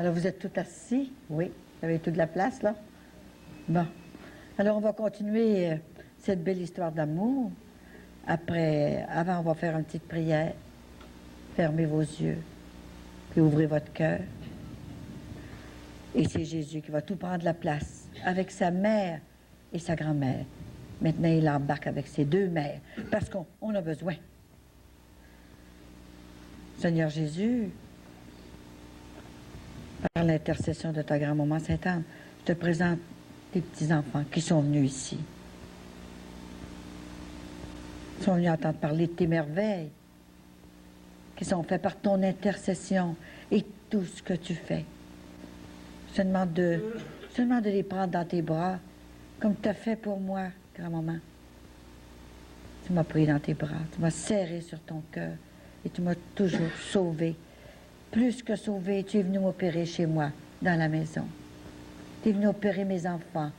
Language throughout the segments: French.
Alors, vous êtes tout assis? Oui. Vous avez toute la place, là? Bon. Alors, on va continuer cette belle histoire d'amour. Avant, on va faire une petite prière. Fermez vos yeux, puis ouvrez votre cœur. Et c'est Jésus qui va tout prendre la place, avec sa mère et sa grand-mère. Maintenant, il embarque avec ses deux mères, parce qu'on a besoin. Seigneur Jésus, par l'intercession de ta grand-maman Sainte-Anne, je te présente tes petits-enfants qui sont venus ici. Ils sont venus entendre parler de tes merveilles, qui sont faits par ton intercession et tout ce que tu fais. Je te demande de les prendre dans tes bras, comme tu as fait pour moi, grand-maman. Tu m'as pris dans tes bras, tu m'as serré sur ton cœur et tu m'as toujours sauvé. Plus que sauvé, tu es venu m'opérer chez moi, dans la maison. Tu es venu opérer mes enfants,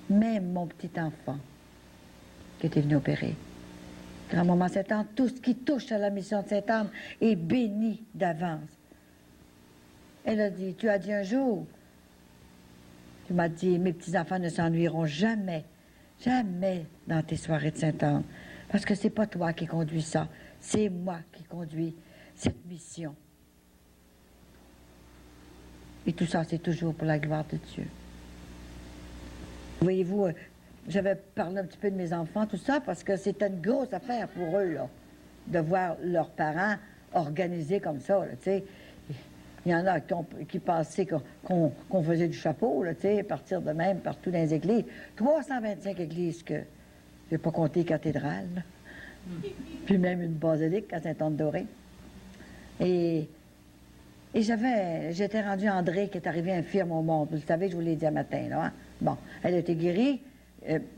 même mon petit enfant que tu es venu opérer. Grand-maman Sainte-Anne, tout ce qui touche à la mission de Sainte-Anne est béni d'avance. Elle a dit, tu as dit un jour, tu m'as dit, mes petits-enfants ne s'ennuieront jamais, jamais dans tes soirées de Sainte-Anne. Parce que c'est pas toi qui conduis ça, c'est moi qui conduis cette mission. Et tout ça, c'est toujours pour la gloire de Dieu. Voyez-vous, j'avais parlé un petit peu de mes enfants, tout ça, parce que c'était une grosse affaire pour eux, là, de voir leurs parents organisés comme ça, tu sais. Il y en a qui pensaient qu'on faisait du chapeau, tu sais, à partir de même, partout dans les églises. 325 églises que j'ai pas compté cathédrale, là. Puis même une basilique à Saint-Anne-d'Oré. Et j'étais rendue André, qui est arrivée infirme au monde. Vous le savez, je vous l'ai dit un matin, là. Hein? Bon, elle a été guérie.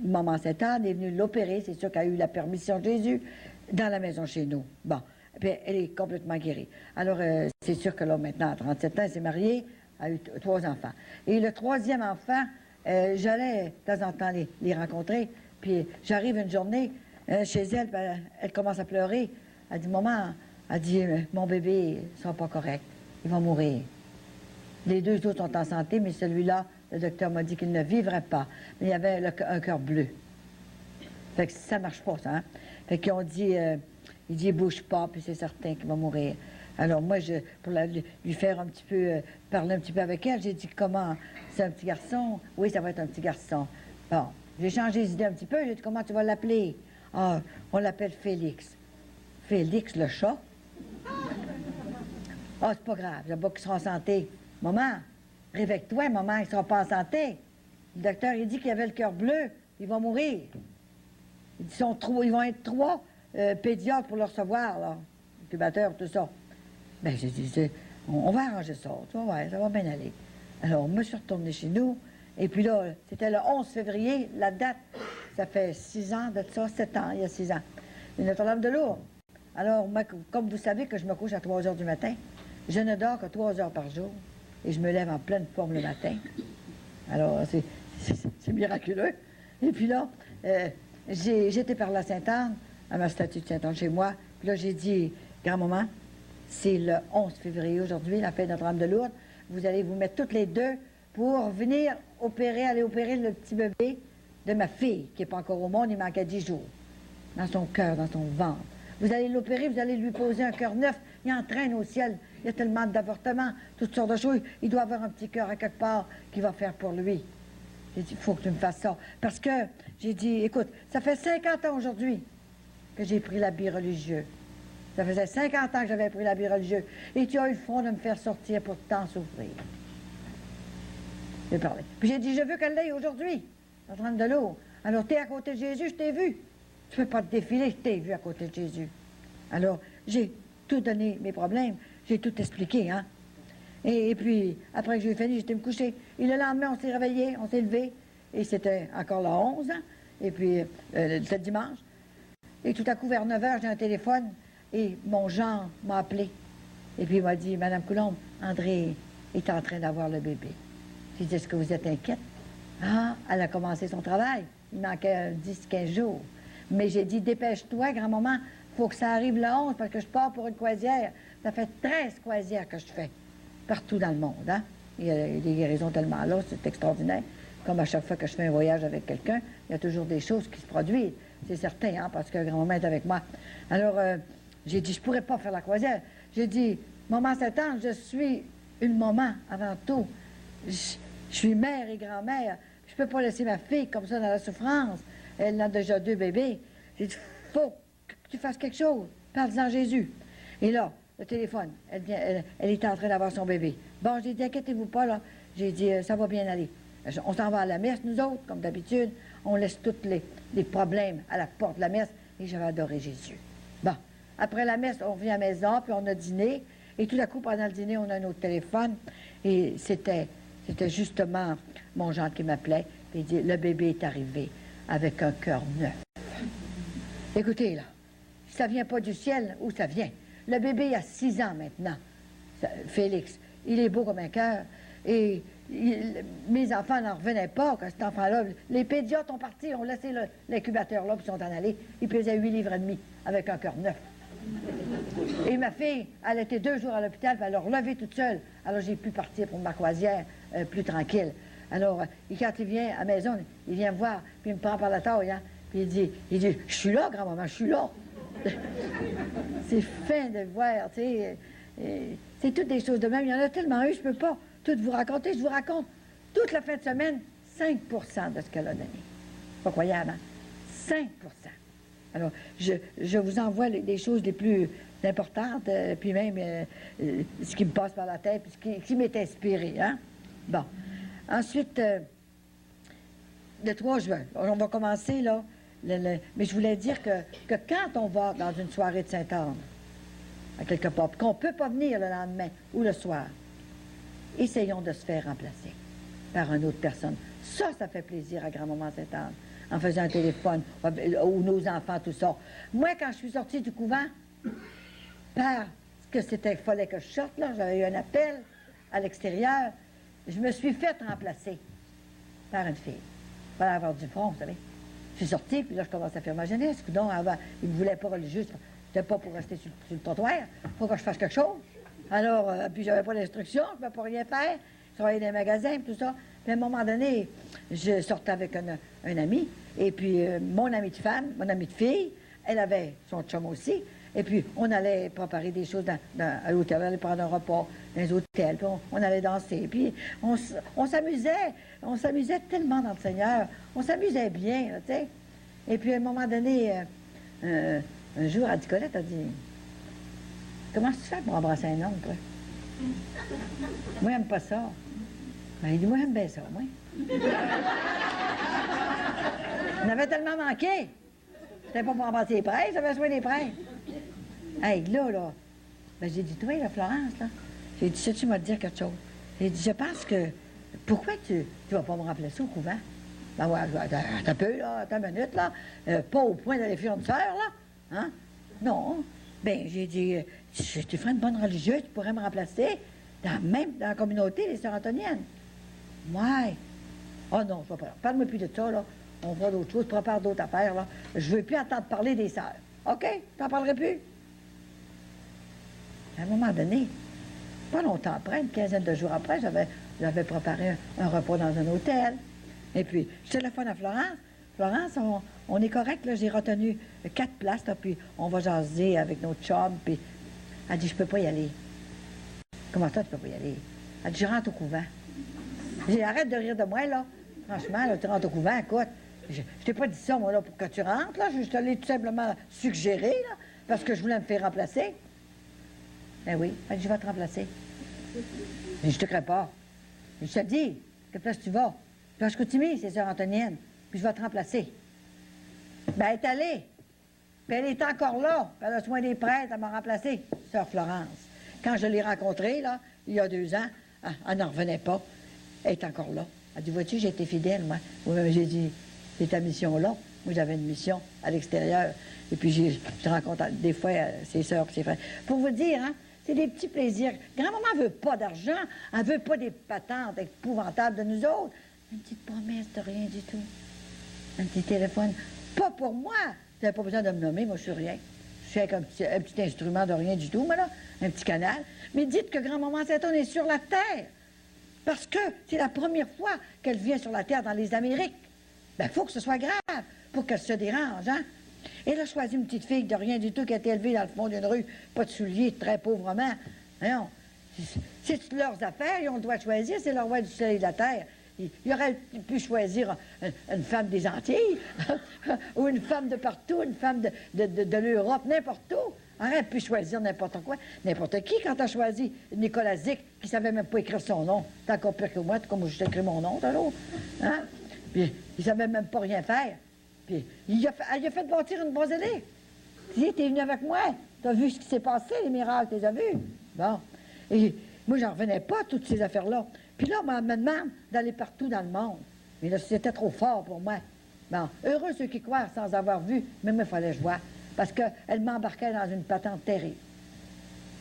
Maman Sainte-Anne est venue l'opérer. C'est sûr qu'elle a eu la permission de Jésus dans la maison chez nous. Bon, puis elle est complètement guérie. Alors, c'est sûr que là, maintenant, à 37 ans, elle s'est mariée, elle a eu 3 enfants. Et le 3e enfant, j'allais de temps en temps les rencontrer. Puis j'arrive une journée chez elle, elle commence à pleurer. Elle dit, maman, elle dit, mon bébé, ils ne sont pas corrects. Il va mourir. Les 2 autres sont en santé, mais celui-là, le docteur m'a dit qu'il ne vivrait pas. Mais il y avait un cœur bleu. Fait que ça ne marche pas, ça. Hein? Fait qu'ils ont dit, il dit, il bouge pas, puis c'est certain qu'il va mourir. Alors moi, pour lui faire un petit peu, parler un petit peu avec elle, j'ai dit, comment, c'est un petit garçon? Oui, ça va être un petit garçon. Bon, j'ai changé les idées un petit peu, j'ai dit, comment tu vas l'appeler? Ah, on l'appelle Félix. Félix, le chat? Ah, c'est pas grave, j'aime pas qu'il sera en santé. Maman, réveille-toi, maman, il sera pas en santé. Le docteur, il dit qu'il avait le cœur bleu, il va mourir. Ils vont être 3 pédiatres pour le recevoir, là. Incubateur, tout ça. Ben, j'ai dit, on va arranger ça, tu vas voir, ça va bien aller. Alors, moi, je suis retournée chez nous, et puis là, c'était le 11 février, la date, ça fait 6 ans de ça, 7 ans, il y a 6 ans. Et Notre-Dame de Lourdes. Alors, moi, comme vous savez que je me couche à 3 heures du matin, je ne dors que 3 heures par jour, et je me lève en pleine forme le matin. Alors, c'est miraculeux. Et puis là, j'étais par la Sainte-Anne, à ma statue de Sainte-Anne chez moi, puis là, j'ai dit, grand-maman, c'est le 11 février aujourd'hui, la fête de Notre-Dame de Lourdes, vous allez vous mettre toutes les 2 pour venir aller opérer le petit bébé de ma fille, qui n'est pas encore au monde, il manquait 10 jours, dans son cœur, dans son ventre. Vous allez l'opérer, vous allez lui poser un cœur neuf, il entraîne au ciel, il y a tellement d'avortements, toutes sortes de choses, il doit avoir un petit cœur à quelque part qui va faire pour lui. J'ai dit, il faut que tu me fasses ça. Parce que, j'ai dit, écoute, ça fait 50 ans aujourd'hui que j'ai pris l'habit religieux. Ça faisait 50 ans que j'avais pris l'habit religieux. Et tu as eu le fond de me faire sortir pour tant souffrir. J'ai parlé. Puis j'ai dit, je veux qu'elle l'aille aujourd'hui, en train de l'eau. Alors, tu es à côté de Jésus, je t'ai vu. Tu ne peux pas te défiler, je t'ai vu à côté de Jésus. Alors, j'ai tout donné mes problèmes, j'ai tout expliqué, hein. Et puis, après que j'ai fini, j'étais me coucher. Et le lendemain, on s'est réveillé, on s'est levé, et c'était encore le 11, hein? Et puis, c'était dimanche. Et tout à coup, vers 9 h, j'ai un téléphone, et mon Jean m'a appelé. Et puis, il m'a dit, Madame Coulombe, André est en train d'avoir le bébé. J'ai dit, est-ce que vous êtes inquiète? Ah, elle a commencé son travail. Il manquait 10-15 jours. Mais j'ai dit, dépêche-toi, grand-maman, il faut que ça arrive le 11 parce que je pars pour une croisière. Ça fait 13 croisières que je fais. partout dans le monde. Hein? Il y a des guérisons tellement là, c'est extraordinaire. Comme à chaque fois que je fais un voyage avec quelqu'un, il y a toujours des choses qui se produisent. C'est certain, hein, parce que grand-maman est avec moi. Alors, j'ai dit, je ne pourrais pas faire la croisière. J'ai dit, maman Saint-Anne, je suis une maman avant tout. Je suis mère et grand-mère. Je ne peux pas laisser ma fille comme ça dans la souffrance. Elle a déjà 2 bébés. J'ai dit, faut que tu fasses quelque chose. Parle-en Jésus. Et là, le téléphone, elle était en train d'avoir son bébé. Bon, j'ai dit, inquiétez-vous pas, là. J'ai dit, ça va bien aller. On s'en va à la messe, nous autres, comme d'habitude. On laisse tous les problèmes à la porte de la messe. Et j'avais adoré Jésus. Bon, après la messe, on revient à la maison, puis on a dîné. Et tout à coup, pendant le dîner, on a un autre téléphone. Et c'était justement mon gendre qui m'appelait. Puis il dit, le bébé est arrivé avec un cœur neuf. Écoutez, là, ça vient pas du ciel, où ça vient? Le bébé a 6 ans maintenant, Félix. Il est beau comme un cœur. Et mes enfants n'en revenaient pas quand cet enfant-là... Les pédiatres ont parti, ont laissé l'incubateur là, puis sont en allés. Il pesait 8 livres et demi, avec un cœur neuf. Et ma fille, elle était 2 jours à l'hôpital, puis elle a relevé toute seule. Alors j'ai pu partir pour ma croisière plus tranquille. Alors, quand il vient à la maison, il vient me voir, puis il me prend par la taille, hein, puis il dit, je suis là, grand-maman, je suis là. C'est fin de voir, tu sais. C'est toutes des choses de même. Il y en a tellement eu, je peux pas tout vous raconter. Je vous raconte toute la fin de semaine, 5 de ce qu'elle a donné. Pas croyable, hein? 5 Alors, je vous envoie les choses les plus importantes, puis même ce qui me passe par la tête, puis ce qui m'est inspiré, hein? Bon. Ensuite, le 3 juin, on va commencer, là, mais je voulais dire que quand on va dans une soirée de Sainte-Anne, à quelque part, qu'on ne peut pas venir le lendemain ou le soir, essayons de se faire remplacer par une autre personne. Ça fait plaisir à grand-maman Sainte-Anne, en faisant un téléphone, ou nos enfants, tout ça. Moi, quand je suis sortie du couvent, parce que fallait que je sorte, là, j'avais eu un appel à l'extérieur, je me suis fait remplacer par une fille. Il fallait avoir du front, vous savez. Je suis sortie, puis là, je commence à faire ma jeunesse. Coudonc, avant, ils ne me voulaient pas religieuse. C'était pas pour rester sur le trottoir. Il faut que je fasse quelque chose. Alors, puis j'avais pas d'instruction, je ne pouvais pas rien faire. Je travaillais dans les magasins, tout ça. Puis à un moment donné, je sortais avec un ami. Et puis, mon ami de femme, mon ami de fille, elle avait son chum aussi. Et puis, on allait préparer des choses à l'hôtel, on allait prendre un repas dans les hôtels, puis on allait danser. Puis, on s'amusait tellement dans le Seigneur. On s'amusait bien, tu sais. Et puis, à un moment donné, un jour, elle dit, Colette, elle dit, comment tu fais pour embrasser un homme, toi? Moi, j'aime pas ça. Ben, il dit, moi, j'aime bien ça, moi. On avait tellement manqué. C'était pas pour embrasser les prêtres, ça avait soin des prêtres. Hey, là, ben, j'ai dit, toi, là, Florence, là, j'ai dit, sais-tu m'as dire quelque chose? J'ai dit, je pense que, pourquoi tu vas pas me remplacer au couvent? Ben, ouais, attends un peu, là, attends une minute, là, pas au point d'aller faire une sœur, là, hein? Non. Ben, j'ai dit, tu ferais une bonne religieuse, tu pourrais me remplacer, même dans la communauté, les sœurs antoniennes. Ouais. Oh non, je ne vais pas. Parle-moi plus de ça, là. On voit d'autres choses, prépare d'autres affaires, là. Je veux plus entendre parler des sœurs. OK? T'en parlerai plus? À un moment donné, pas longtemps après, une quinzaine de jours après, j'avais préparé un repas dans un hôtel. Et puis, je téléphone à Florence. Florence, on est correct, là. J'ai retenu 4 places, là, puis on va jaser avec notre chum, puis elle dit, je peux pas y aller. Comment ça, tu peux pas y aller? Elle dit, je rentre au couvent. J'ai dit, arrête de rire de moi, là. Franchement, là, tu rentres au couvent, écoute. Je t'ai pas dit ça, moi, là, pour que tu rentres, là. Je te l'ai tout simplement suggéré, là, parce que je voulais me faire remplacer. Ben oui, elle dit, je vais te remplacer. Je dis, je te crée pas. Je te dis, quelle place tu vas? Je vais à Chicoutimi, c'est sœur Antonienne, puis je vais te remplacer. Ben, elle est allée. Puis elle est encore là. Puis elle a soin des prêtres, elle m'a remplacé, sœur Florence. Quand je l'ai rencontrée, là, il y a 2 ans, elle n'en revenait pas. Elle est encore là. Elle dit, vois-tu, j'ai été fidèle, moi. Oui, j'ai dit, c'est ta mission-là. Moi, j'avais une mission à l'extérieur. Et puis, je rencontre des fois ses sœurs et ses frères. Pour vous dire, hein, c'est des petits plaisirs. Grand-maman ne veut pas d'argent. Elle ne veut pas des patentes épouvantables de nous autres. Une petite promesse de rien du tout. Un petit téléphone. Pas pour moi. Tu n'avais pas besoin de me nommer, moi, je suis rien. Je sais avec un petit instrument de rien du tout, moi, là, un petit canal. Mais dites que grand-maman Saint-Anne est sur la Terre. Parce que c'est la première fois qu'elle vient sur la Terre dans les Amériques. Ben, il faut que ce soit grave pour qu'elle se dérange, hein? Elle a choisi une petite fille de rien du tout qui a été élevée dans le fond d'une rue, pas de souliers, très pauvrement. Voyons, c'est leurs affaires, ils ont le droit de choisir, c'est le roi du soleil et de la terre. Il aurait pu choisir une femme des Antilles, ou une femme de partout, une femme de l'Europe, n'importe où. Il aurait pu choisir n'importe quoi, n'importe qui. Quand tu as choisi Nicolas Zick, qui ne savait même pas écrire son nom, c'est encore pire que moi, comme je t'écris mon nom, toujours. Hein? Puis, il ne savait même pas rien faire. Puis, il a fait bâtir une basilique. Tu es venu avec moi. Tu as vu ce qui s'est passé, les miracles, tu les as vus. Bon. Et moi, j'en revenais pas à toutes ces affaires-là. Puis là, on me demande d'aller partout dans le monde. Mais là, c'était trop fort pour moi. Bon, heureux ceux qui croient sans avoir vu, mais moi, il fallait que je voie. Parce qu'elle m'embarquait dans une patente terrible.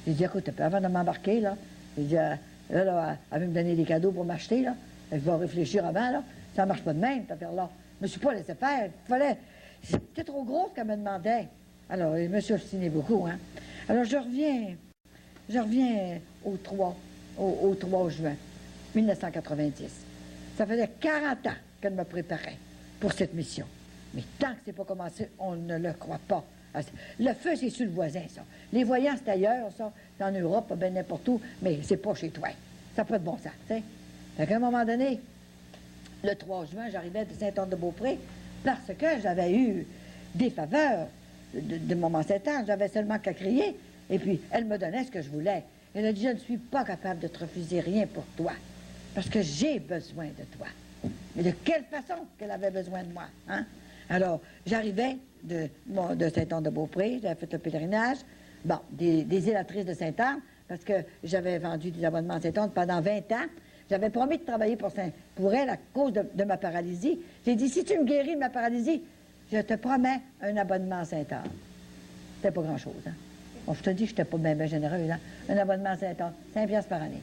J'ai dit, écoute, avant de m'embarquer, là, j'ai dit, là, elle veut me donner des cadeaux pour m'acheter, là. Je vais réfléchir avant, là. Ça ne marche pas de même, cette affaire-là. Je ne me suis pas laissé faire. Il fallait... C'était trop gros ce qu'elle me demandait. Alors, je me suis obstiné beaucoup, hein. Alors, je reviens au 3 juin 1990. Ça faisait 40 ans qu'elle me préparait pour cette mission. Mais tant que c'est pas commencé, on ne le croit pas. Le feu, c'est sur le voisin, ça. Les voyants, c'est ailleurs, ça. C'est en Europe, ben n'importe où, mais c'est pas chez toi. Ça n'a pas de bon sens, tu sais. Fait qu'à un moment donné, le 3 juin, j'arrivais de Sainte-Anne-de-Beaupré parce que j'avais eu des faveurs de Maman Sainte-Anne. J'avais seulement qu'à crier. Et puis, elle me donnait ce que je voulais. Elle a dit, je ne suis pas capable de te refuser rien pour toi, parce que j'ai besoin de toi. Mais de quelle façon qu'elle avait besoin de moi, hein? Alors, j'arrivais de Sainte-Anne-de-Beaupré, j'avais fait le pèlerinage, bon, des zélatrices de Sainte-Anne, parce que j'avais vendu des abonnements à Sainte-Anne pendant 20 ans. J'avais promis de travailler pour elle à cause de ma paralysie. J'ai dit, si tu me guéris de ma paralysie, je te promets un abonnement à Sainte-Anne. C'était pas grand-chose, hein? Bon, je te dis que je n'étais pas bien généreux, là. Un abonnement à Sainte-Anne, 5 piastres par année.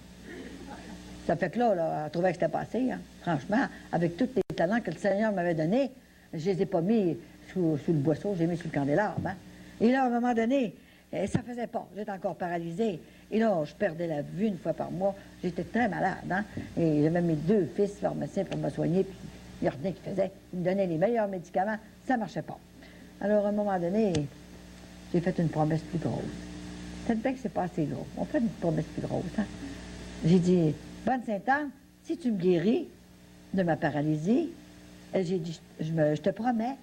Ça fait que là, elle trouvait que c'était passé, hein. Franchement, avec tous les talents que le Seigneur m'avait donnés, je les ai pas mis sous le boisseau, j'ai mis sous le candélabre, hein. Et là, à un moment donné, ça faisait pas. J'étais encore paralysée. Et là, je perdais la vue une fois par mois. J'étais très malade, hein. Et j'avais mes 2 fils pharmaciens pour me soigner, puis il n'y a rien qui faisait. Ils me donnaient les meilleurs médicaments. Ça ne marchait pas. Alors, à un moment donné, j'ai fait une promesse plus grosse. Peut-être bien que c'est pas assez gros. On fait une promesse plus grosse, hein. J'ai dit, bonne Sainte-Anne, si tu me guéris de ma paralysie, j'ai dit, je te promets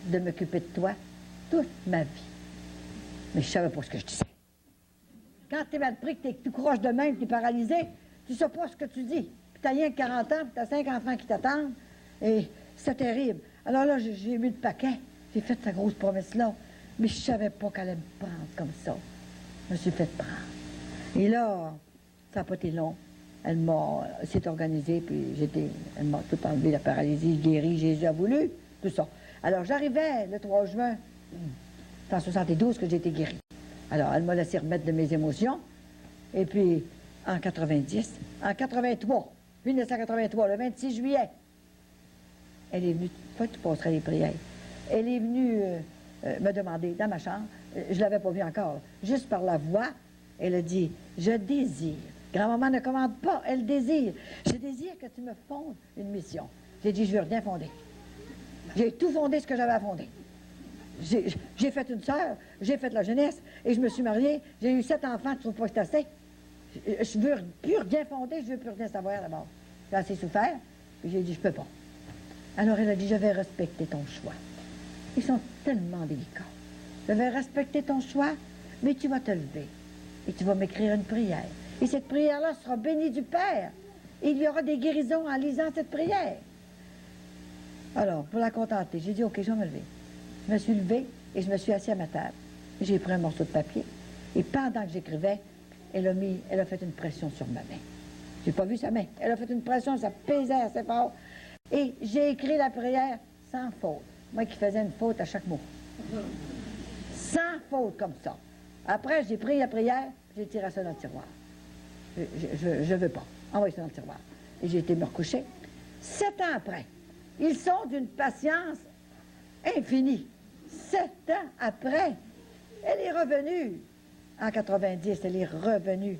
de m'occuper de toi toute ma vie. Mais je ne savais pas ce que je disais. Quand tu es mal pris, que tu es tout croche de même, que tu es paralysé, tu ne sais pas ce que tu dis. Puis tu as rien que 40 ans, puis tu as 5 enfants qui t'attendent. Et c'est terrible. Alors là, j'ai mis le paquet. J'ai fait cette grosse promesse-là. Mais je ne savais pas qu'elle allait me prendre comme ça. Je me suis fait prendre. Et là, ça n'a pas été long. Elle s'est organisée, puis elle m'a tout enlevé, la paralysie, guérie, j'ai déjà voulu, tout ça. Alors, j'arrivais le 3 juin, c'est en 72 que j'ai été guérie. Alors, elle m'a laissé remettre de mes émotions. Et puis, en 90, en 83, 1983, le 26 juillet, elle est venue, toi tu passerais les prières, elle est venue me demander dans ma chambre, je ne l'avais pas vue encore, juste par la voix, elle a dit, je désire. Grand-maman ne commande pas, elle désire. Je désire que tu me fondes une mission. J'ai dit, je veux rien fonder. J'ai tout fondé ce que j'avais à fonder. J'ai fait une sœur, j'ai fait la jeunesse, et je me suis mariée, j'ai eu 7 enfants, tu trouves pas que c'est assez? Je veux plus rien fonder, je veux plus rien savoir d'abord. J'ai assez souffert, puis j'ai dit, je peux pas. Alors elle a dit, je vais respecter ton choix. Ils sont tellement délicats. Je vais respecter ton choix, mais tu vas te lever, et tu vas m'écrire une prière. Et cette prière-là sera bénie du Père. Et il y aura des guérisons en lisant cette prière. Alors, pour la contenter, j'ai dit, OK, je vais me lever. Je me suis levée et je me suis assise à ma table. J'ai pris un morceau de papier. Et pendant que j'écrivais, elle a fait une pression sur ma main. J'ai pas vu sa main. Elle a fait une pression, ça pesait assez fort. Et j'ai écrit la prière sans faute. Moi qui faisais une faute à chaque mot. Sans faute comme ça. Après, j'ai pris la prière, j'ai tiré ça dans le tiroir. Je veux pas. Envoyez ça dans le tiroir. Et j'ai été me recoucher. 7 ans après, ils sont d'une patience infinie. 7 ans après, elle est revenue. En 90, elle est revenue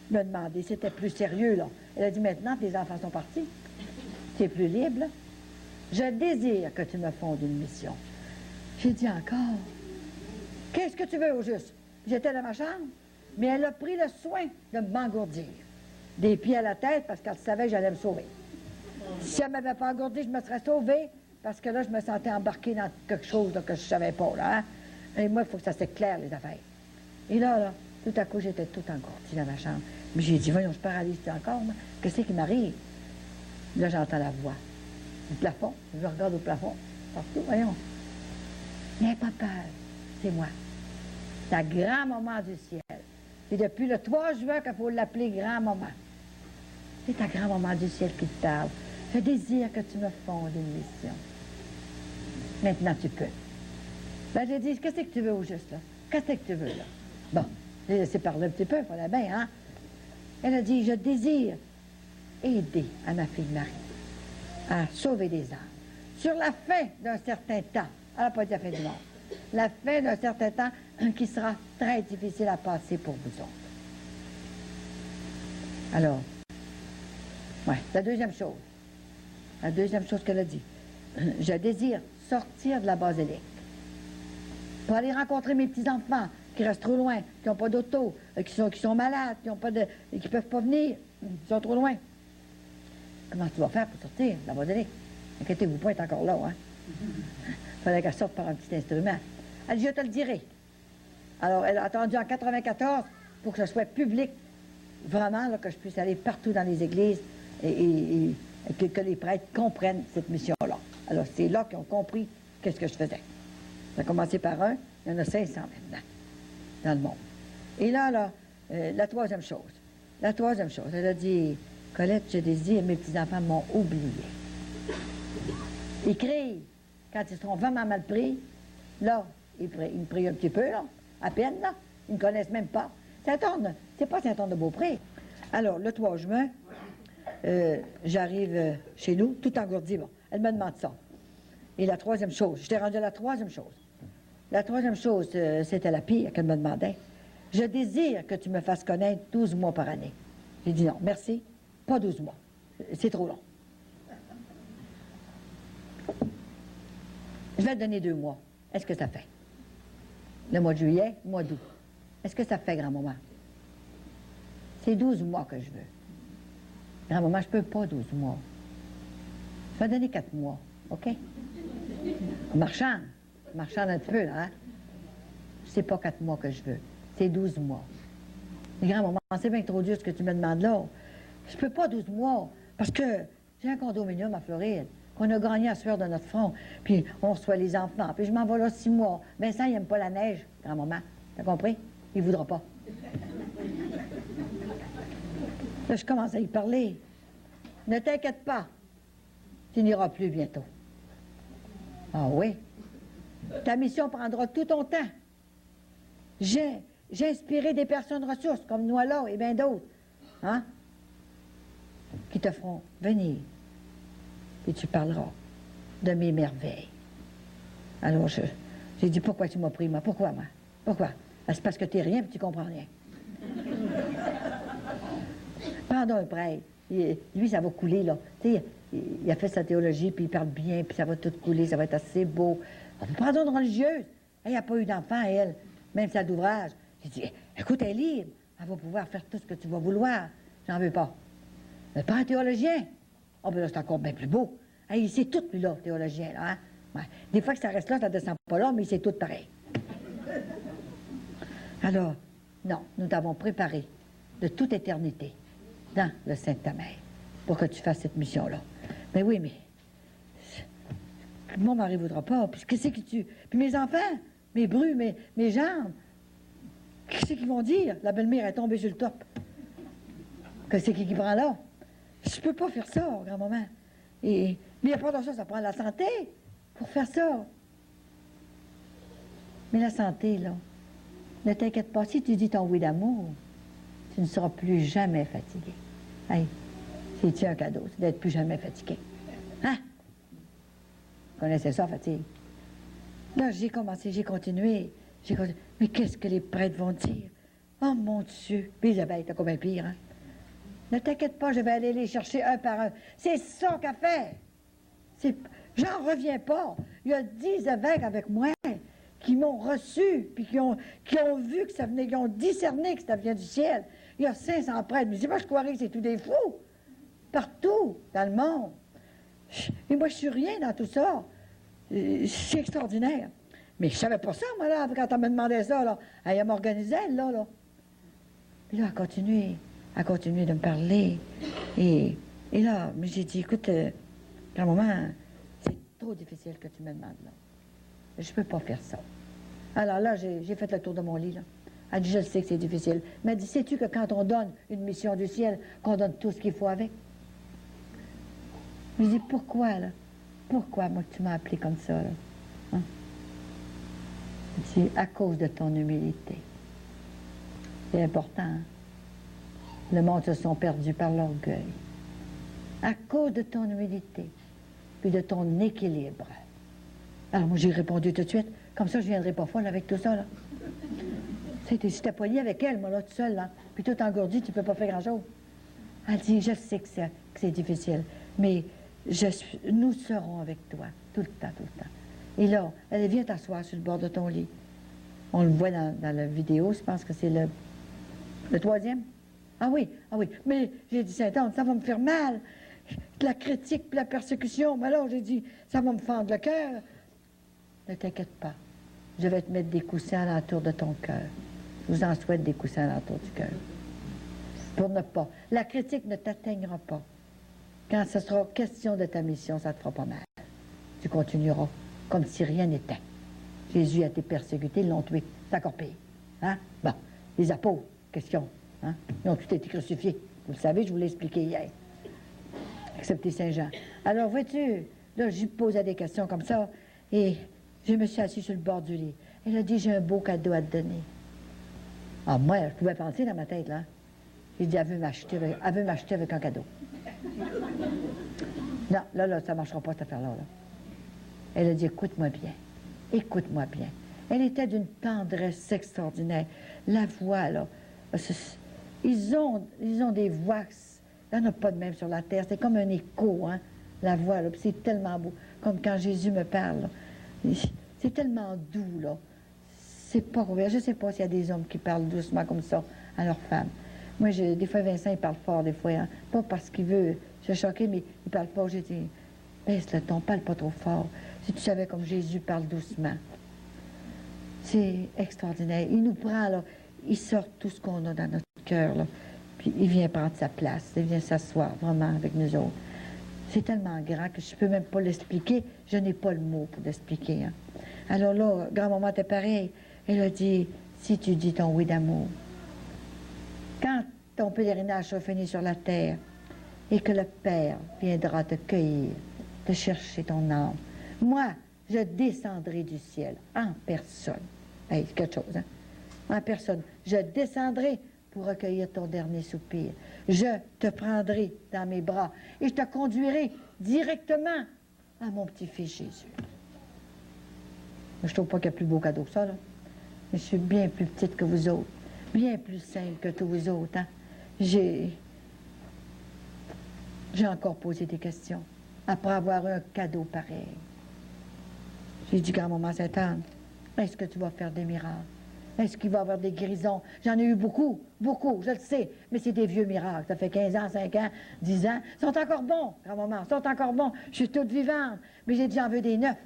me demander. C'était plus sérieux, là. Elle a dit, maintenant, tes enfants sont partis. Tu es plus libre, là. Je désire que tu me fondes une mission. J'ai dit encore, qu'est-ce que tu veux au juste? J'étais dans ma chambre, mais elle a pris le soin de m'engourdir. Des pieds à la tête, parce qu'elle savait que j'allais me sauver. Si elle ne m'avait pas engourdi, je me serais sauvée, parce que là, je me sentais embarquée dans quelque chose là, que je ne savais pas, là. Hein? Et moi, il faut que ça s'éclaire, les affaires. Et là, tout à coup, j'étais tout engourdie dans ma chambre. Mais j'ai dit, voyons, je paralyse encore, moi. Qu'est-ce qui m'arrive? Là, j'entends la voix. Du plafond. Je regarde au plafond. Partout, voyons. N'aie pas peur. C'est moi. Ta grand-maman du ciel. Et depuis le 3 juin qu'il faut l'appeler grand-maman. C'est ta grand-maman du ciel qui te parle. Je désire que tu me fondes une mission. Maintenant, tu peux. Ben, j'ai dit, qu'est-ce que tu veux au juste, là? Qu'est-ce que tu veux, là? Bon, j'ai laissé parler un petit peu, il fallait bien, hein? Elle a dit, je désire aider à ma fille Marie à sauver des âmes. Sur la fin d'un certain temps, elle n'a pas dit la fin du monde, la fin d'un certain temps qui sera très difficile à passer pour vous autres. Alors, ouais, la deuxième chose qu'elle a dit, je désire sortir de la basilique pour aller rencontrer mes petits-enfants qui restent trop loin, qui n'ont pas d'auto, qui sont malades, qui ne peuvent pas venir, qui sont trop loin. Comment tu vas faire pour sortir de la basilique? Inquiétez-vous pas, elle est encore là, hein? Il fallait qu'elle sorte par un petit instrument. Elle dit, je te le dirai. Alors, elle a attendu en 94 pour que ce soit public, vraiment, là, que je puisse aller partout dans les églises et que les prêtres comprennent cette mission-là. Alors, c'est là qu'ils ont compris qu'est-ce que je faisais. Ça a commencé par un, il y en a 500 maintenant, dans le monde. Et là, la troisième chose, elle a dit, Colette, je désire, mes petits-enfants m'ont oublié. Ils crient, quand ils seront vraiment mal pris, là, ils me prient un petit peu, là, à peine, là, ils ne me connaissent même pas. C'est pas Saint-Anne-de-Beaupré. Alors, le 3 juin, j'arrive chez nous, tout engourdi, bon. Elle me demande ça. Et la troisième chose, j'étais rendue à la troisième chose. La troisième chose, c'était la pire qu'elle me demandait. Je désire que tu me fasses connaître 12 mois par année. J'ai dit non, merci, pas 12 mois. C'est trop long. Je vais te donner 2 mois. Est-ce que ça fait? Le mois de juillet, le mois d'août. Est-ce que ça fait, grand-maman? C'est 12 mois que je veux. Grand-maman, je ne peux pas 12 mois. Je vais donner 4 mois, OK? Marchand un petit peu, là, hein? C'est pas 4 mois que je veux. C'est 12 mois. Mais grand-maman, c'est bien trop dur ce que tu me demandes là. Je peux pas 12 mois, parce que j'ai un condominium à Floride qu'on a gagné à sueur de notre front, puis on reçoit les enfants, puis je m'en vais là 6 mois. Vincent, il n'aime pas la neige, grand-maman. T'as compris? Il voudra pas. Là, je commence à y parler. Ne t'inquiète pas, tu n'iras plus bientôt. Ah oui? Ta mission prendra tout ton temps. J'ai inspiré des personnes ressources, comme nous là et bien d'autres, hein, qui te feront venir. Et tu parleras de mes merveilles. Alors, j'ai dit, pourquoi tu m'as pris, moi? Pourquoi, moi? Pourquoi? Ah, c'est parce que t'es rien et tu comprends rien. Pendant un prêtre, lui, ça va couler, là. Tu sais, il a fait sa théologie, puis il parle bien, puis ça va tout couler, ça va être assez beau. On peut prendre une religieuse. Elle n'a pas eu d'enfant, elle, même si elle a d'ouvrage. J'ai dit, écoute, elle est libre. Elle va pouvoir faire tout ce que tu vas vouloir. J'en veux pas. Mais pas un théologien. Oh, ben là, c'est encore bien plus beau. Hey, il sait tout, lui, là, théologien, là, hein? Ouais. Des fois que ça reste là, ça ne descend pas là, mais il sait tout pareil. Alors, non, nous t'avons préparé de toute éternité dans le Saint-Amère pour que tu fasses cette mission-là. Mais oui, mais mon mari ne voudra pas. Puis qu'est-ce que tu... Puis mes enfants, mes brus, mes jambes, qu'est-ce qu'ils vont dire? La belle-mère est tombée sur le top. Qu'est-ce qui prend là? Je peux pas faire ça, grand-maman. Mais il n'y a pas de ça, ça prend la santé pour faire ça. Mais la santé, là, ne t'inquiète pas. Si tu dis ton oui d'amour, tu ne seras plus jamais fatigué. Hey, c'est-tu un cadeau, c'est d'être plus jamais fatigué. Hein? Vous connaissez ça, fatigue? Là, j'ai continué. Mais qu'est-ce que les prêtres vont dire? Oh mon Dieu! Puis Isabelle, t'as combien pire, hein? Ne t'inquiète pas, je vais aller les chercher un par un. C'est ça qu'a fait! J'en reviens pas. Il y a 10 évêques avec moi qui m'ont reçu, puis qui ont vu que ça venait, qui ont discerné que ça venait du ciel. Il y a 500 prêtres. Mais c'est pas, je croirais que c'est tout des fous. Partout, dans le monde. Et moi, je suis rien dans tout ça. C'est extraordinaire. Mais je savais pas ça, moi, là, quand elle me demandait ça, là. Elle m'organisait, elle, là. Puis là, elle a continué de me parler. Et là, mais j'ai dit, écoute, à un moment, c'est trop difficile que tu me demandes, là. Je peux pas faire ça. Alors là, j'ai fait le tour de mon lit, là. Elle dit, je sais que c'est difficile. Mais elle dit, sais-tu que quand on donne une mission du ciel, qu'on donne tout ce qu'il faut avec? Je dis, pourquoi, là? Pourquoi, moi, que tu m'as appelé comme ça, là? Hein? Je dis, à cause de ton humilité. C'est important, hein? Le monde se sont perdus par l'orgueil. À cause de ton humilité, puis de ton équilibre. Alors, moi, j'ai répondu tout de suite. Comme ça, je ne viendrai pas folle avec tout ça, là. Si t'es poli avec elle, moi, là, tout seul, là, puis tout engourdi, tu peux pas faire grand-chose. Elle dit, je sais que c'est difficile, mais nous serons avec toi, tout le temps, tout le temps. Et là, elle vient t'asseoir sur le bord de ton lit. On le voit dans la vidéo, je pense que c'est le troisième. Ah oui, mais j'ai dit, Saint-Anne, ça va me faire mal. La critique puis la persécution, mais alors j'ai dit, ça va me fendre le cœur. Ne t'inquiète pas, je vais te mettre des coussins alentour de ton cœur. Je vous en souhaite des coussins alentour du cœur. Pour ne pas. La critique ne t'atteignera pas. Quand ce sera question de ta mission, ça te fera pas mal. Tu continueras comme si rien n'était. Jésus a été persécuté, ils l'ont tué. C'est encore pire. Hein? Bon, les apôtres, question. Hein? Ils ont tous été crucifiés. Vous le savez, je vous l'ai expliqué hier. Excepté Saint-Jean. Alors, vois-tu, là, je lui posais des questions comme ça, et je me suis assis sur le bord du lit. Elle a dit, j'ai un beau cadeau à te donner. Ah, moi, je pouvais penser dans ma tête, là. J'ai dit, elle veut m'acheter avec un cadeau. Non, là, ça ne marchera pas, cette affaire-là. Là. Elle a dit, écoute-moi bien. Elle était d'une tendresse extraordinaire. La voix, là, ils ont des voix, il n'y en a pas de même sur la terre. C'est comme un écho, hein, la voix, là. C'est tellement beau. Comme quand Jésus me parle, là. C'est tellement doux, là. C'est pas ouvert. Je ne sais pas s'il y a des hommes qui parlent doucement comme ça à leurs femmes. Moi, des fois, Vincent, il parle fort, des fois. Hein. Pas parce qu'il veut se choquer, mais il parle fort. J'ai dit, baisse le ton, parle pas trop fort. Si tu savais comme Jésus parle doucement. C'est extraordinaire. Il nous prend, là. Il sort tout ce qu'on a dans notre cœur, là. Puis il vient prendre sa place. Il vient s'asseoir vraiment avec nous autres. C'est tellement grand que je ne peux même pas l'expliquer. Je n'ai pas le mot pour l'expliquer. Hein. Alors là, grand-maman était pareil. Elle a dit, si tu dis ton oui d'amour, quand ton pèlerinage sera fini sur la terre et que le Père viendra te cueillir, te chercher ton âme, moi, je descendrai du ciel en personne. Hey, c'est quelque chose, hein? En personne. Je descendrai pour recueillir ton dernier soupir. Je te prendrai dans mes bras et je te conduirai directement à mon petit-fils Jésus. Je trouve pas qu'il y a plus beau cadeau que ça, là. Mais je suis bien plus petite que vous autres, bien plus simple que tous vous autres. Hein? J'ai encore posé des questions après avoir eu un cadeau pareil. J'ai dit, grand-maman Sainte-Anne, est-ce que tu vas faire des miracles? Est-ce qu'il va y avoir des guérisons? J'en ai eu beaucoup, je le sais, mais c'est des vieux miracles. Ça fait 15 ans, 5 ans, 10 ans. Ils sont encore bons, grand-maman, ils sont encore bons. Je suis toute vivante, mais j'ai dit, j'en veux des neufs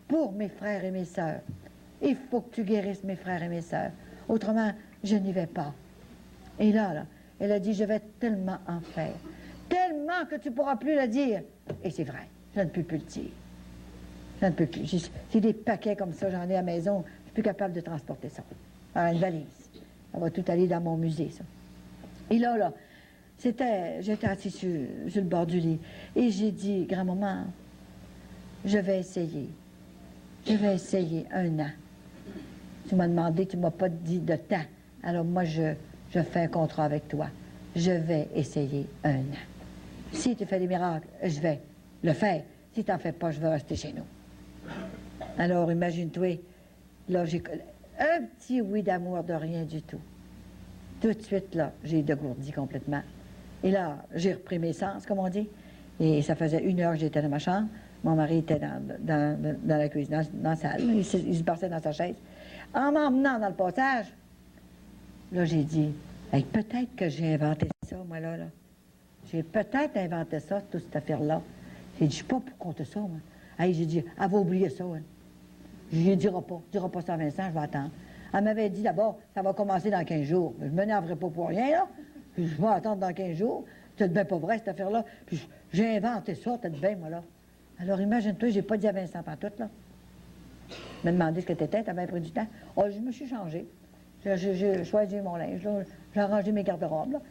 pour mes frères et mes sœurs. Il faut que tu guérisses mes frères et mes sœurs. Autrement, je n'y vais pas. Et là, elle a dit, je vais tellement en faire. Tellement que tu ne pourras plus le dire. Et c'est vrai, je ne peux plus le dire. Je ne peux plus. C'est des paquets comme ça, j'en ai à la maison. Je ne suis plus capable de transporter ça. Alors, une valise. Ça va tout aller dans mon musée, ça. Et là, j'étais assis sur le bord du lit. Et j'ai dit, grand-maman, je vais essayer. Je vais essayer 1 an. Tu m'as demandé, tu ne m'as pas dit de temps. Alors moi, je fais un contrat avec toi. Je vais essayer 1 an. Si tu fais des miracles, je vais le faire. Si tu n'en fais pas, je vais rester chez nous. Alors, imagine-toi, là, j'ai un petit oui d'amour de rien du tout. Tout de suite, là, j'ai dégourdi complètement. Et là, j'ai repris mes sens, comme on dit. Et ça faisait 1 heure que j'étais dans ma chambre. Mon mari était dans la cuisine, dans la salle. Il se passait dans sa chaise. En m'emmenant dans le passage, là, j'ai dit, hey, peut-être que j'ai inventé ça, moi, là. J'ai peut-être inventé ça, toute cette affaire-là. J'ai dit, je ne suis pas pour compter ça, moi. Hey, j'ai dit, elle va oublier ça, hein. Je lui dirai pas ça à Vincent, je vais attendre. Elle m'avait dit d'abord, ça va commencer dans 15 jours. Je ne m'énerverai pas pour rien, là. Puis je vais attendre dans 15 jours. C'est bien pas vrai, cette affaire-là. Puis j'ai inventé ça, t'es bien, moi, là. Alors imagine-toi, j'ai pas dit à Vincent pantoute, là. Il m'a demandé ce que t'étais, t'as bien pris du temps. Oh, je me suis changé. J'ai choisi mon linge, là. J'ai arrangé mes garde-robes, là.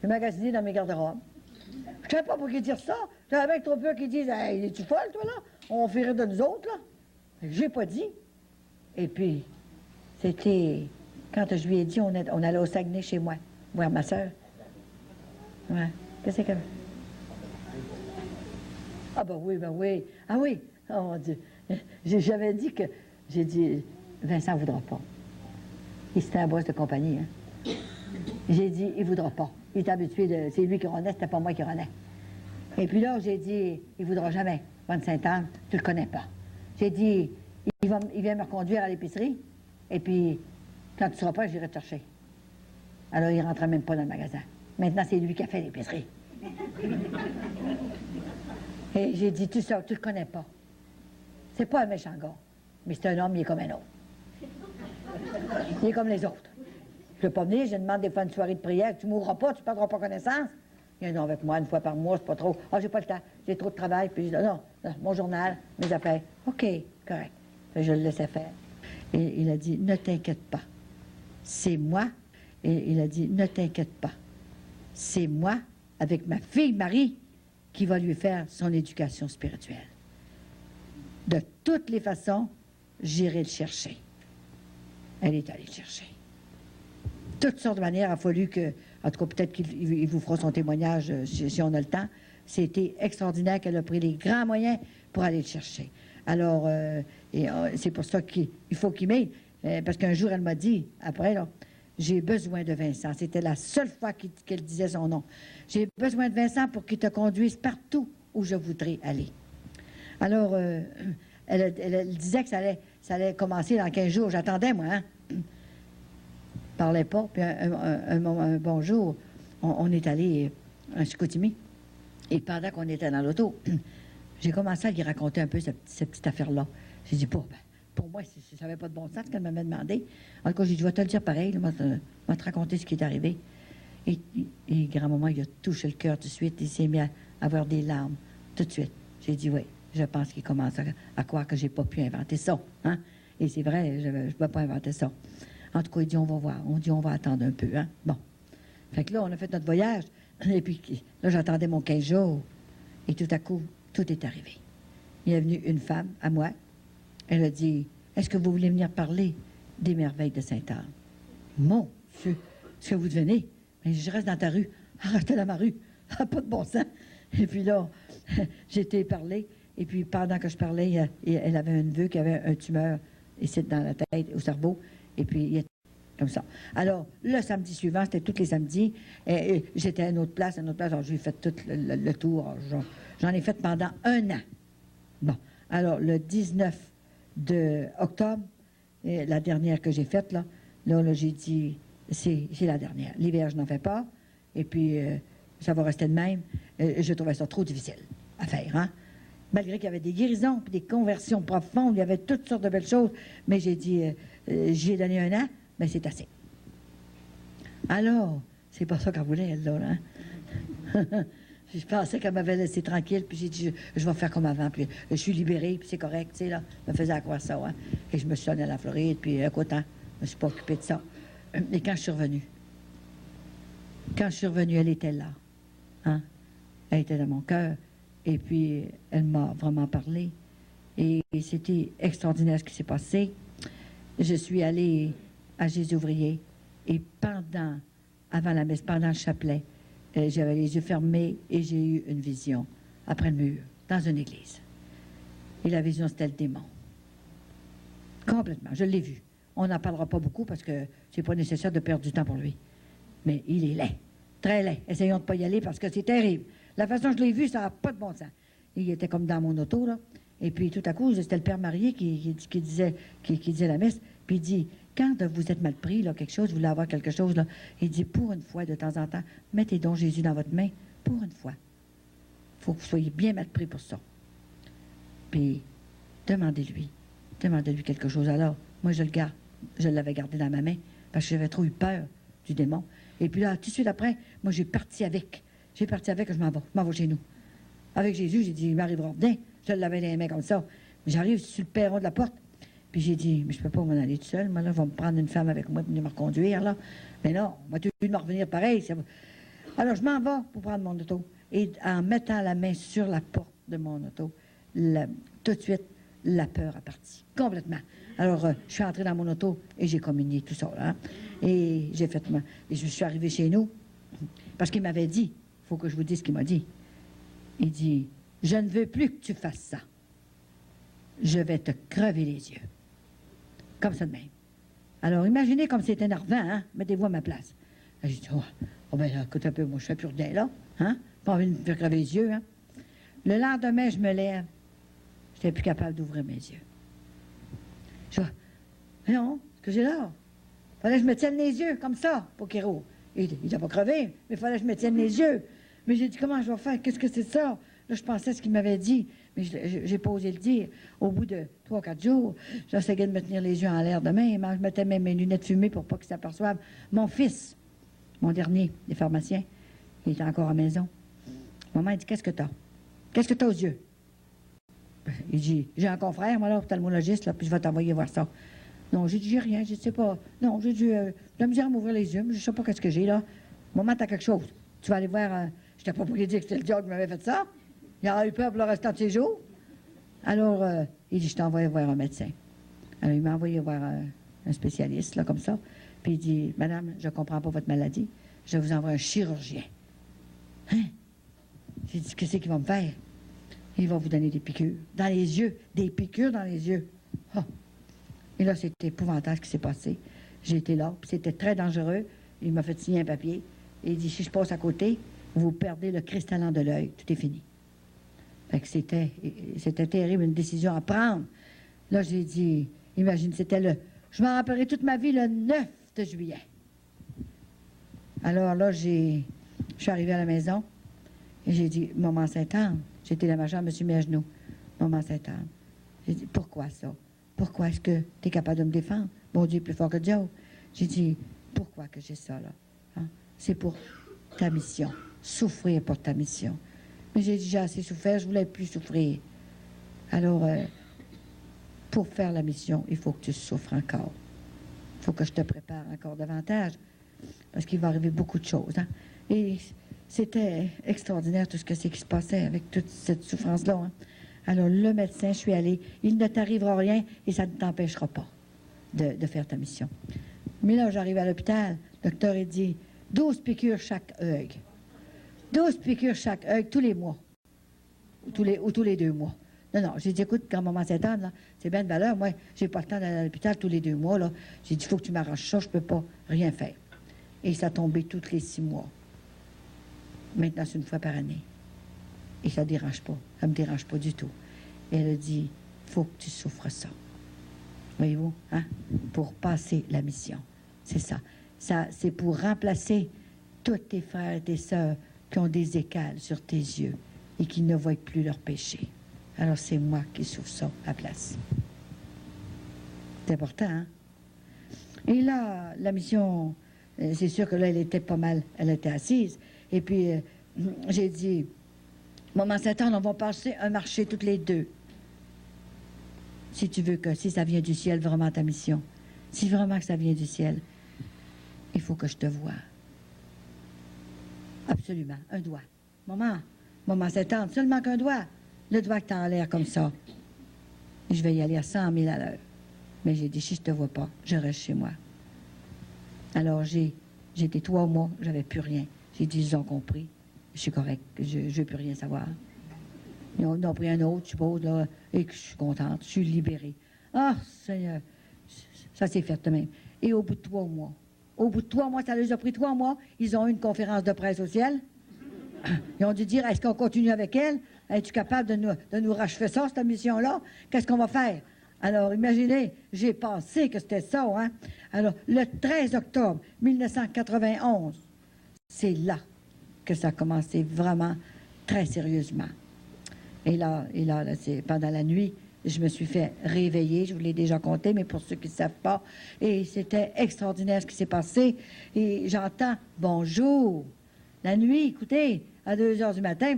J'ai magasiné dans mes garde-robes. Je ne savais pas pour qui dire ça. J'avais bien trop peur qu'ils disent, hey, es-tu folle, toi, là? On fait rire de nous autres, là. J'ai pas dit. Et puis, c'était... Quand je lui ai dit, on allait au Saguenay chez moi, voir ma soeur. Ouais. Qu'est-ce que... Ah ben oui, ben oui. Ah oui. Oh mon Dieu. J'avais dit que... J'ai dit, Vincent ne voudra pas. C'était un boss de compagnie, hein. J'ai dit, il ne voudra pas. Il est habitué de... C'est lui qui renaît, c'était pas moi qui renaît. Et puis là, j'ai dit, il ne voudra jamais. Bonne Sainte-Anne, tu le connais pas. J'ai dit, il vient me reconduire à l'épicerie, et puis, quand tu seras prêt, j'irai te chercher. Alors, il ne rentrait même pas dans le magasin. Maintenant, c'est lui qui a fait l'épicerie. Et j'ai dit, tu le connais pas. C'est pas un méchant gars, mais c'est un homme, il est comme un autre. Il est comme les autres. Je ne peux pas venir, je demande des fois une soirée de prière, tu ne mourras pas, tu ne perdras pas connaissance. Il vient avec moi 1 fois par mois, c'est pas trop. Ah, j'ai pas le temps, j'ai trop de travail. Puis je dis, non, mon journal, mes affaires. OK, correct. Puis je le laissais faire. Et il a dit, ne t'inquiète pas, c'est moi. Et il a dit, ne t'inquiète pas, c'est moi, avec ma fille Marie, qui va lui faire son éducation spirituelle. De toutes les façons, j'irai le chercher. Elle est allée le chercher. Toutes sortes de manières, il a fallu que, en tout cas, peut-être qu'il vous fera son témoignage si on a le temps. C'était extraordinaire qu'elle a pris les grands moyens pour aller le chercher. Alors, c'est pour ça qu'il faut qu'il m'aide. Parce qu'un jour, elle m'a dit, après, là, j'ai besoin de Vincent. C'était la seule fois qu'elle disait son nom. J'ai besoin de Vincent pour qu'il te conduise partout où je voudrais aller. Alors, elle disait que ça allait commencer dans 15 jours. J'attendais, moi, hein? Parlait pas. Puis un bon jour, on est allé à Chicoutimi. Et pendant qu'on était dans l'auto, j'ai commencé à lui raconter un peu cette petite affaire-là. J'ai dit, pour moi, ça n'avait pas de bon sens qu'elle m'avait demandé. En tout cas, j'ai dit, je vais te le dire pareil, je vais te raconter ce qui est arrivé. Et grand-maman, il a touché le cœur tout de suite. Il s'est mis à avoir des larmes tout de suite. J'ai dit, oui, je pense qu'il commence à croire que j'ai pas pu inventer ça. Hein? Et c'est vrai, je ne peux pas inventer ça. En tout cas, il dit, on va voir. On dit, on va attendre un peu. Hein? Bon. Fait que là, on a fait notre voyage. Et puis, là, j'attendais mon 15 jours. Et tout à coup, tout est arrivé. Il est venu une femme à moi. Elle a dit, est-ce que vous voulez venir parler des merveilles de Sainte-Anne? Mon Dieu, est-ce que vous devenez? Mais je reste dans ta rue. Restez dans ma rue. Pas de bon sens. Et puis là, j'ai été parler. Et puis, pendant que je parlais, elle avait un neveu qui avait un tumeur ici dans la tête, au cerveau. Et puis, il était comme ça. Alors, le samedi suivant, c'était tous les samedis. Et j'étais à une autre place. Alors, j'ai fait tout le tour. J'en ai fait pendant 1 an. Bon. Alors, le 19 octobre, la dernière que j'ai faite, là, j'ai dit, c'est la dernière. L'hiver, je n'en fais pas. Et puis, ça va rester de même. Je trouvais ça trop difficile à faire, hein? Malgré qu'il y avait des guérisons, puis des conversions profondes, il y avait toutes sortes de belles choses. Mais j'ai dit, j'y ai donné 1 an, mais c'est assez. Alors, c'est pas ça qu'elle voulait, elle, là, hein? Je pensais qu'elle m'avait laissé tranquille, puis j'ai dit, je vais faire comme avant, puis je suis libérée, puis c'est correct, tu sais, là. Elle me faisait croire ça, hein? Et je me suis donnée à la Floride, puis écoute, hein, je me suis pas occupée de ça. Et quand je suis revenue, elle était là, hein? Elle était dans mon cœur, et puis elle m'a vraiment parlé, et c'était extraordinaire ce qui s'est passé. Je suis allée à Jésus-Ouvrier, et avant la messe, pendant le chapelet, j'avais les yeux fermés et j'ai eu une vision après le mur, dans une église. Et la vision, c'était le démon. Complètement. Je l'ai vu. On n'en parlera pas beaucoup parce que c'est pas nécessaire de perdre du temps pour lui. Mais il est laid. Très laid. Essayons de ne pas y aller parce que c'est terrible. La façon dont je l'ai vu, ça n'a pas de bon sens. Il était comme dans mon auto, là. Et puis, tout à coup, c'était le père marié qui disait la messe. Puis il dit, quand vous êtes mal pris, là, quelque chose, vous voulez avoir quelque chose, là, il dit, pour une fois, de temps en temps, mettez donc Jésus dans votre main. Pour une fois. Il faut que vous soyez bien mal pris pour ça. Puis, demandez-lui quelque chose. Alors, moi, je le garde. Je l'avais gardé dans ma main parce que j'avais trop eu peur du démon. Et puis là, tout de suite après, moi, j'ai parti avec, je m'en vais chez nous. Avec Jésus, j'ai dit, il m'arrivera rien. Je l'avais les mains comme ça. J'arrive sur le perron de la porte, puis j'ai dit, mais je peux pas m'en aller tout seul. Moi, là, je vais me prendre une femme avec moi pour venir me reconduire, là. Mais non, on va tout de me revenir pareil. Alors, je m'en vais pour prendre mon auto. Et en mettant la main sur la porte de mon auto, tout de suite, la peur a parti. Complètement. Alors, je suis entrée dans mon auto et j'ai communié tout ça, là. Et j'ai fait... Et je suis arrivée chez nous parce qu'il m'avait dit, il faut que je vous dise ce qu'il m'a dit. Il dit, je ne veux plus que tu fasses ça. Je vais te crever les yeux. Comme ça de même. Alors, imaginez comme c'est énervant, hein? Mettez-vous à ma place. J'ai dit, oh ben, écoute un peu, moi, je fais plus rien là, hein? Pas envie de me faire crever les yeux, hein? Le lendemain, je me lève. Je n'étais plus capable d'ouvrir mes yeux. Je dis, non, ce que j'ai là? Il fallait que je me tienne les yeux, comme ça, pour Kéro. Il n'a pas crevé, mais il fallait que je me tienne les yeux. Mais j'ai dit, comment je vais faire? Qu'est-ce que c'est ça? Là, je pensais à ce qu'il m'avait dit, mais je n'ai pas osé le dire. Au bout de 3 ou 4 jours, j'essayais de me tenir les yeux en l'air de même. Je mettais même mes lunettes fumées pour pas qu'il s'aperçoive. Mon fils, mon dernier des pharmaciens, il était encore à la maison. Maman, il dit, qu'est-ce que t'as? Qu'est-ce que t'as aux yeux? Il dit, j'ai un confrère, moi, là, ophtalmologiste, là, puis je vais t'envoyer voir ça. Non, j'ai dit, j'ai rien, je sais pas. Non, j'ai dit, de la misère à m'ouvrir les yeux, mais je sais pas qu'est-ce que j'ai, là. Maman, t'as quelque chose. Tu vas aller voir, je t'ai pas pour lui dire que c'était le diable qui m'avait fait ça. Il aurait eu peur pour le restant de ses jours. Alors, il dit, je t'envoie voir un médecin. Alors, il m'a envoyé voir un spécialiste, là, comme ça. Puis il dit, madame, je comprends pas votre maladie. Je vous envoie un chirurgien. Hein? J'ai dit, qu'est-ce qu'il va me faire? Il va vous donner des piqûres dans les yeux, des piqûres dans les yeux. Oh. Et là, c'était épouvantable ce qui s'est passé. J'ai été là, puis c'était très dangereux. Il m'a fait signer un papier. Et il dit, si je passe à côté, vous perdez le cristallin de l'œil. Tout est fini. Fait que c'était terrible, une décision à prendre. Là, j'ai dit, imagine, je m'en rappellerai toute ma vie le 9 de juillet. Alors là, je suis arrivée à la maison et j'ai dit, maman Sainte-Anne, j'étais la majeure, je me suis mis à genoux. Maman Sainte-Anne, j'ai dit, pourquoi ça? Pourquoi est-ce que tu es capable de me défendre? Bon Dieu est plus fort que Dieu. J'ai dit, pourquoi que j'ai ça, là? Hein? C'est pour ta mission. Souffrir pour ta mission. Mais j'ai déjà assez souffert, je ne voulais plus souffrir. Alors, pour faire la mission, il faut que tu souffres encore. Il faut que je te prépare encore davantage, parce qu'il va arriver beaucoup de choses. Hein? Et c'était extraordinaire tout ce qui se passait avec toute cette souffrance-là. Hein? Alors, le médecin, je suis allée, il ne t'arrivera rien et ça ne t'empêchera pas de faire ta mission. Mais là, j'arrive à l'hôpital, le docteur, il dit, 12 piqûres chaque œil. 12 piqûres chaque œil tous les mois. Ou tous les 2 mois. Non, j'ai dit, écoute, quand maman Sainte-Anne, là, c'est bien de valeur. Moi, j'ai pas le temps d'aller à l'hôpital tous les 2 mois, là. J'ai dit, il faut que tu m'arraches ça, je peux pas rien faire. Et ça tombait tous les 6 mois. Maintenant, c'est 1 fois par année. Et ça ne dérange pas. Ça me dérange pas du tout. Et elle a dit, il faut que tu souffres ça. Voyez-vous, hein? Pour passer la mission. C'est ça. Ça, c'est pour remplacer tous tes frères et tes sœurs qui ont des écales sur tes yeux et qui ne voient plus leurs péchés. Alors, c'est moi qui souffre ça à la place. C'est important, hein? Et là, la mission, c'est sûr que là, elle était pas mal, elle était assise. Et puis, j'ai dit, maman Sainte-Anne, on va passer un marché toutes les 2. Si tu veux que, si ça vient du ciel, vraiment ta mission. Si vraiment que ça vient du ciel, il faut que je te voie. Absolument, un doigt. Maman Sainte-Anne, seulement qu'un doigt. Le doigt que t'as en l'air comme ça. Je vais y aller à 100 000 à l'heure. Mais j'ai dit, si je te vois pas, je reste chez moi. Alors, j'étais 3 mois, j'avais plus rien. J'ai dit, ils ont compris. Je suis correct, je ne veux plus rien savoir. Ils ont pris un autre, je suppose, là, et que je suis contente, je suis libérée. Ah, Seigneur, Ça s'est fait de même. Et au bout de 3 mois, ça les a pris 3 mois, ils ont eu une conférence de presse au ciel. Ils ont dû dire, est-ce qu'on continue avec elle? Es-tu capable de nous rachever ça, cette mission-là? Qu'est-ce qu'on va faire? Alors, imaginez, j'ai pensé que c'était ça, hein? Alors, le 13 octobre 1991, c'est là que ça a commencé vraiment très sérieusement. Et là c'est pendant la nuit, je me suis fait réveiller, je vous l'ai déjà conté, mais pour ceux qui ne savent pas, et c'était extraordinaire ce qui s'est passé. Et j'entends « Bonjour ». La nuit, écoutez, à 2 heures du matin,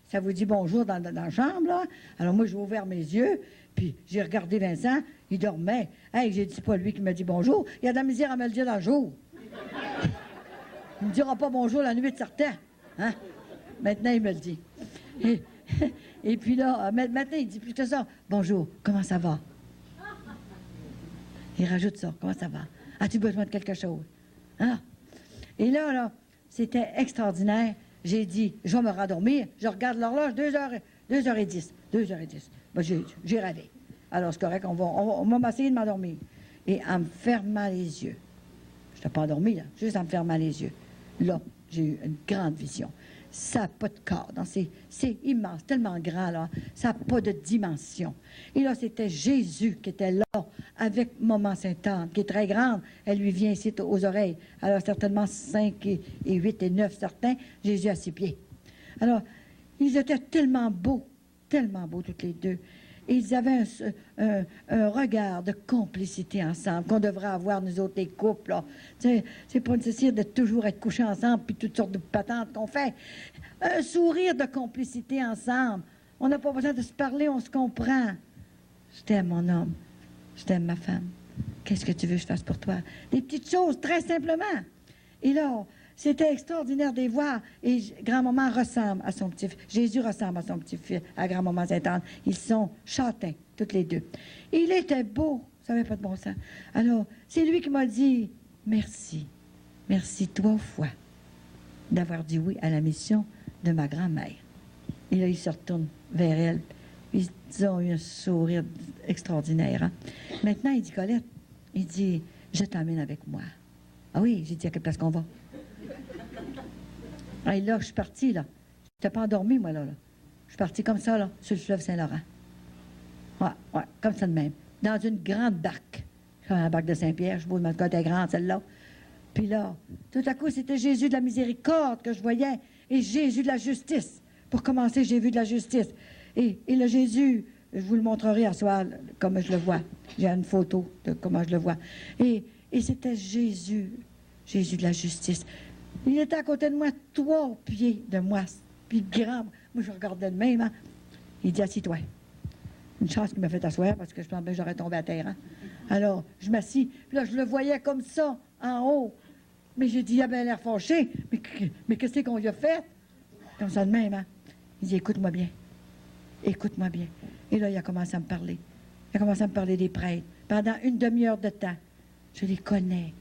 ça vous dit bonjour dans la chambre, là. Alors moi, j'ai ouvert mes yeux, puis j'ai regardé Vincent, il dormait. Hey, j'ai dit, c'est pas lui qui m'a dit bonjour, il a de la misère à me le dire dans le jour. Il ne me dira pas bonjour la nuit de certain. Hein? Maintenant, il me le dit. Et puis là, maintenant, il dit plus que ça. Bonjour, comment ça va? Il rajoute ça, comment ça va? As-tu besoin de quelque chose? Hein? Et là, c'était extraordinaire. J'ai dit, je vais me rendormir. Je regarde l'horloge, 2h10. 2h10. Ben, j'ai rêvé. Alors, c'est correct, on va m'essayer de m'endormir. Et en me fermant les yeux, je n'étais pas endormi, là, juste en me fermant les yeux, là, j'ai eu une grande vision. Ça n'a pas de corps. C'est immense, tellement grand, là. Ça n'a pas de dimension. Et là, c'était Jésus qui était là, avec Maman Sainte-Anne, qui est très grande. Elle lui vient ici aux oreilles. Alors, certainement 5 et 8 et 9, certains. Jésus à ses pieds. Alors, ils étaient tellement beaux toutes les deux. Et ils avaient un regard de complicité ensemble qu'on devrait avoir, nous autres, les couples. C'est pas nécessaire de toujours être couchés ensemble puis toutes sortes de patentes qu'on fait. Un sourire de complicité ensemble. On n'a pas besoin de se parler, on se comprend. Je t'aime, mon homme. Je t'aime, ma femme. Qu'est-ce que tu veux que je fasse pour toi? Des petites choses, très simplement. Et là, c'était extraordinaire de les voir. Et grand-maman ressemble à son petit-fils. Jésus ressemble à son petit-fils, à grand-maman Sainte-Anne. Ils sont châtains, toutes les deux. Et il était beau. Ça n'avait pas de bon sens. Alors, c'est lui qui m'a dit, merci. Merci 3 fois d'avoir dit oui à la mission de ma grand-mère. Et là, il se retourne vers elle. Ils ont eu un sourire extraordinaire. Hein? Maintenant, il dit, Colette, il dit, je t'emmène avec moi. Ah oui, j'ai dit, à quelle place qu'on va? Ah, et là, je suis partie, là. Je n'étais pas endormie, moi, là. Je suis partie comme ça, là, sur le fleuve Saint-Laurent. Ouais, comme ça de même. Dans une grande barque. Comme la barque de Saint-Pierre, je vois, elle était grande, celle-là. Puis là, tout à coup, c'était Jésus de la miséricorde que je voyais et Jésus de la justice. Pour commencer, j'ai vu de la justice. Et le Jésus, je vous le montrerai à soir, comme je le vois. J'ai une photo de comment je le vois. Et c'était Jésus de la justice. Il était à côté de moi, 3 pieds de moi, puis grand. Moi, je regardais de même. Hein? Il dit, assis-toi. Une chance qu'il m'a fait asseoir parce que je pensais que j'aurais tombé à terre. Hein? Alors, je m'assis. Puis là, je le voyais comme ça, en haut. Mais j'ai dit, il avait l'air fâché. Mais qu'est-ce qu'on lui a fait? Comme ça de même. Hein? Il dit, écoute-moi bien. Écoute-moi bien. Et là, il a commencé à me parler. Il a commencé à me parler des prêtres. Pendant une demi-heure de temps. Je les connais.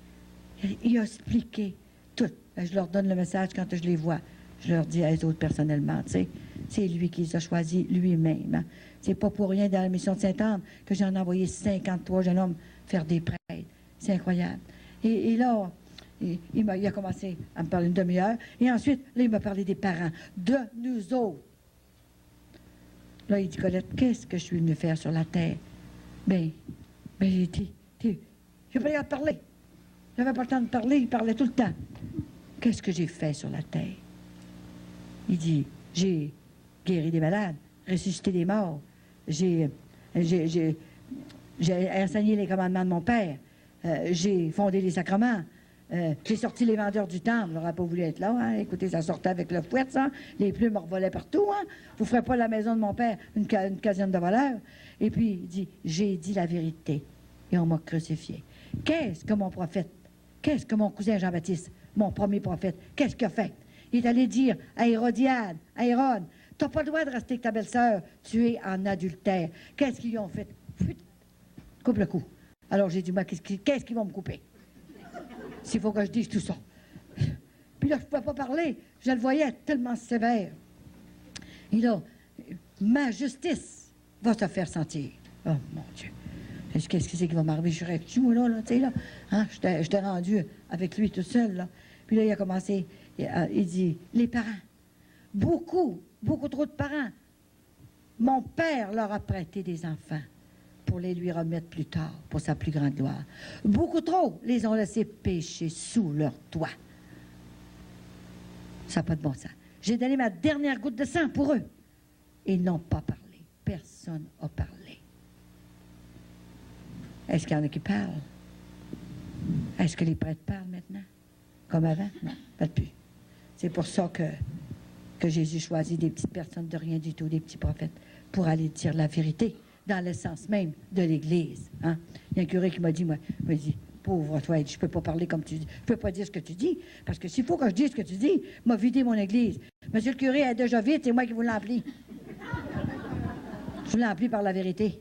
Il a expliqué tout. Je leur donne le message quand je les vois. Je leur dis à eux autres personnellement, tu sais, c'est lui qui les a choisis lui-même. Hein. C'est pas pour rien dans la mission de Sainte-Anne que j'en ai envoyé 53 jeunes hommes faire des prêtres. C'est incroyable. Et là, il a commencé à me parler une demi-heure. Et ensuite, là, il m'a parlé des parents, de nous autres. Là, il dit, Colette, qu'est-ce que je suis venu faire sur la terre? Ben j'ai dit, j'ai pas le temps de parler. J'avais pas le temps de parler, il parlait tout le temps. Qu'est-ce que j'ai fait sur la terre? Il dit, j'ai guéri des malades, ressuscité des morts, j'ai enseigné les commandements de mon père, j'ai fondé les sacrements, j'ai sorti les vendeurs du temple, j'aurais pas voulu être là, hein? Écoutez, ça sortait avec le fouet, ça, les plumes revolaient partout, hein? Vous ferez pas la maison de mon père une caserne de voleurs. Et puis, il dit, j'ai dit la vérité, et on m'a crucifié. Qu'est-ce que mon prophète, qu'est-ce que mon cousin Jean-Baptiste, mon premier prophète, qu'est-ce qu'il a fait? Il est allé dire à Hérodiade, à Hérode, tu n'as pas le droit de rester avec ta belle-sœur, tu es en adultère. Qu'est-ce qu'ils ont fait? Coupe le cou. Alors j'ai dit, moi, qu'est-ce qu'ils vont me couper? S'il faut que je dise tout ça. Puis là, je ne pouvais pas parler. Je le voyais tellement sévère. Et là, ma justice va se faire sentir. Oh, mon Dieu. Je dis, qu'est-ce que c'est qui va m'arriver? Je rêve-tu, moi, là, tu sais, là? Hein? J'étais rendu avec lui tout seul, là. Puis là, il a commencé, il dit, les parents, beaucoup trop de parents. Mon père leur a prêté des enfants pour les lui remettre plus tard, pour sa plus grande gloire. Beaucoup trop les ont laissés pécher sous leur toit. Ça n'a pas de bon sens. J'ai donné ma dernière goutte de sang pour eux. Ils n'ont pas parlé. Personne n'a parlé. Est-ce qu'il y en a qui parlent? Est-ce que les prêtres parlent maintenant? Comme avant? Non, pas de plus. C'est pour ça que Jésus choisit des petites personnes de rien du tout, des petits prophètes, pour aller dire la vérité dans l'essence même de l'Église. Hein? Il y a un curé qui m'a dit, pauvre toi, je ne peux pas parler comme tu dis, je ne peux pas dire ce que tu dis, parce que s'il faut que je dise ce que tu dis, m'a vidé mon Église. Monsieur le curé est déjà vide, c'est moi qui vous l'emplis. Je vous l'emplis par la vérité.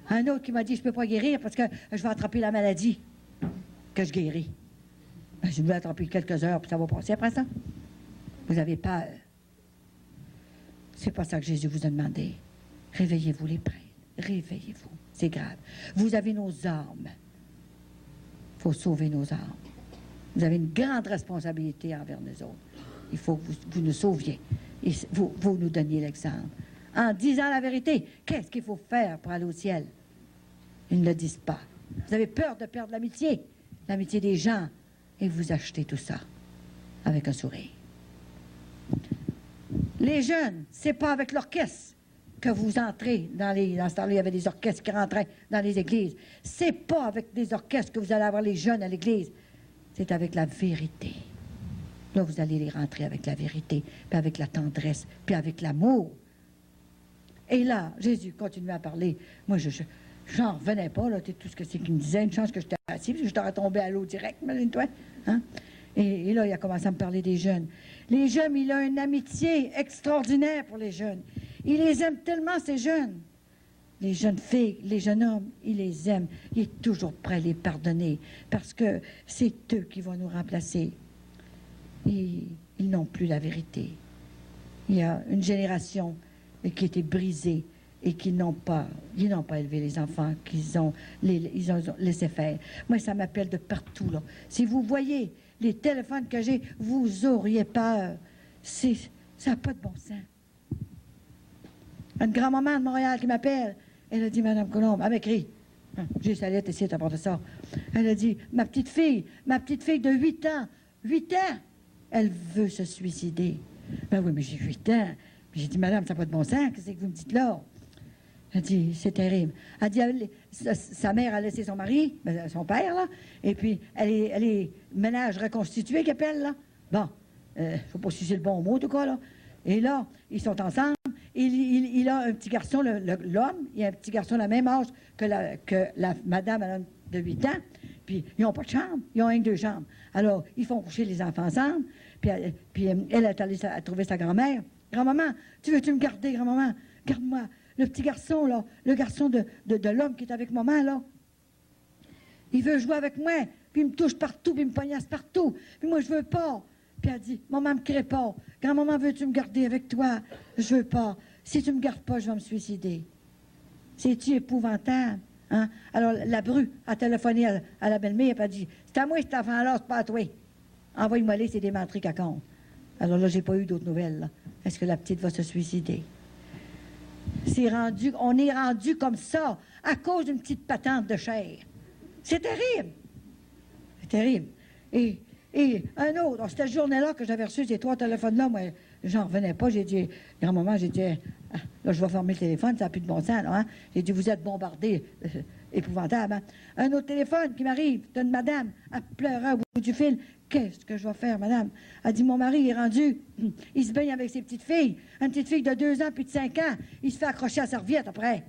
Un autre qui m'a dit, je ne peux pas guérir parce que je vais attraper la maladie que je guéris. Je vais attraper quelques heures, puis ça va passer après ça. Vous avez peur. C'est pas ça que Jésus vous a demandé. Réveillez-vous les prêtres. Réveillez-vous. C'est grave. Vous avez nos âmes. Il faut sauver nos âmes. Vous avez une grande responsabilité envers nous autres. Il faut que vous nous sauviez. Et vous nous donniez l'exemple. En disant la vérité, qu'est-ce qu'il faut faire pour aller au ciel? Ils ne le disent pas. Vous avez peur de perdre l'amitié des gens, et vous achetez tout ça avec un sourire. Les jeunes, c'est pas avec l'orchestre que vous entrez dans ce temps-là, il y avait des orchestres qui rentraient dans les églises. C'est pas avec des orchestres que vous allez avoir les jeunes à l'église. C'est avec la vérité. Là, vous allez les rentrer avec la vérité, puis avec la tendresse, puis avec l'amour. Et là, Jésus continue à parler. Moi, j'en revenais pas, là, tout ce que c'est qu'il me disait. Une chance que j'étais assis, parce que je t'aurais tombé à l'eau direct, imagine-toi. Hein? Et là, il a commencé à me parler des jeunes. Les jeunes, il a une amitié extraordinaire pour les jeunes. Il les aime tellement, ces jeunes. Les jeunes filles, les jeunes hommes, il les aime. Il est toujours prêt à les pardonner, parce que c'est eux qui vont nous remplacer. Ils n'ont plus la vérité. Il y a une génération qui était brisée et qui n'ont pas élevé les enfants, ils ont laissé faire. Moi, ça m'appelle de partout, là. Si vous voyez les téléphones que j'ai, vous auriez peur. Ça n'a pas de bon sens. Une grand-maman de Montréal qui m'appelle, elle a dit, Madame Colombe, elle m'écrit, j'ai sa lettre ici à part de ça. Elle a dit, ma petite fille de 8 ans, elle veut se suicider. Ben oui, mais j'ai 8 ans. J'ai dit, Madame, ça n'a pas de bon sens, qu'est-ce que vous me dites là? Elle dit, c'est terrible. Elle dit, sa mère a laissé son mari, son père, là, et puis elle est ménage reconstitué, qu'elle appelle, là. Bon, il ne faut pas si c'est le bon mot, en tout cas, là. Et là, ils sont ensemble. Il a un petit garçon, l'homme, il a un petit garçon de la même âge que la madame de 8 ans. Puis, ils n'ont pas de chambre, ils ont rien que 2 chambres. Alors, ils font coucher les enfants ensemble. Puis elle est allée trouver sa grand-mère. Grand-maman, tu veux-tu me garder, grand-maman? Garde-moi. Le petit garçon, là, le garçon de l'homme qui est avec maman, là, il veut jouer avec moi, puis il me touche partout, puis il me pognasse partout. Puis moi, je veux pas. Puis elle dit, maman ne me crée pas. Grand-maman, veux-tu me garder avec toi? Je veux pas. Si tu me gardes pas, je vais me suicider. C'est-tu épouvantable? Hein? Alors, la bru a téléphoné à la belle-mère, et elle a dit, c'est à moi cet enfant-là, c'est pas à toi. Envoie-moi les, c'est des menteries qu'elle compte. Alors là, j'ai pas eu d'autres nouvelles, là. Est-ce que la petite va se suicider? On est rendu comme ça à cause d'une petite patente de chair. C'est terrible. C'est terrible. Et un autre, cette journée-là que j'avais reçu ces 3 téléphones-là, moi, j'en revenais pas. J'ai dit, grand-maman, j'ai dit, là, je vais fermer le téléphone, ça n'a plus de bon sens, là, hein? J'ai dit, vous êtes bombardés, épouvantable, hein? Un autre téléphone qui m'arrive d'une madame, elle pleurait au bout du fil. Qu'est-ce que je vais faire, madame? Elle dit, mon mari est rendu, il se baigne avec ses petites filles. Une petite fille de 2 ans puis de 5 ans, il se fait accrocher à la serviette après.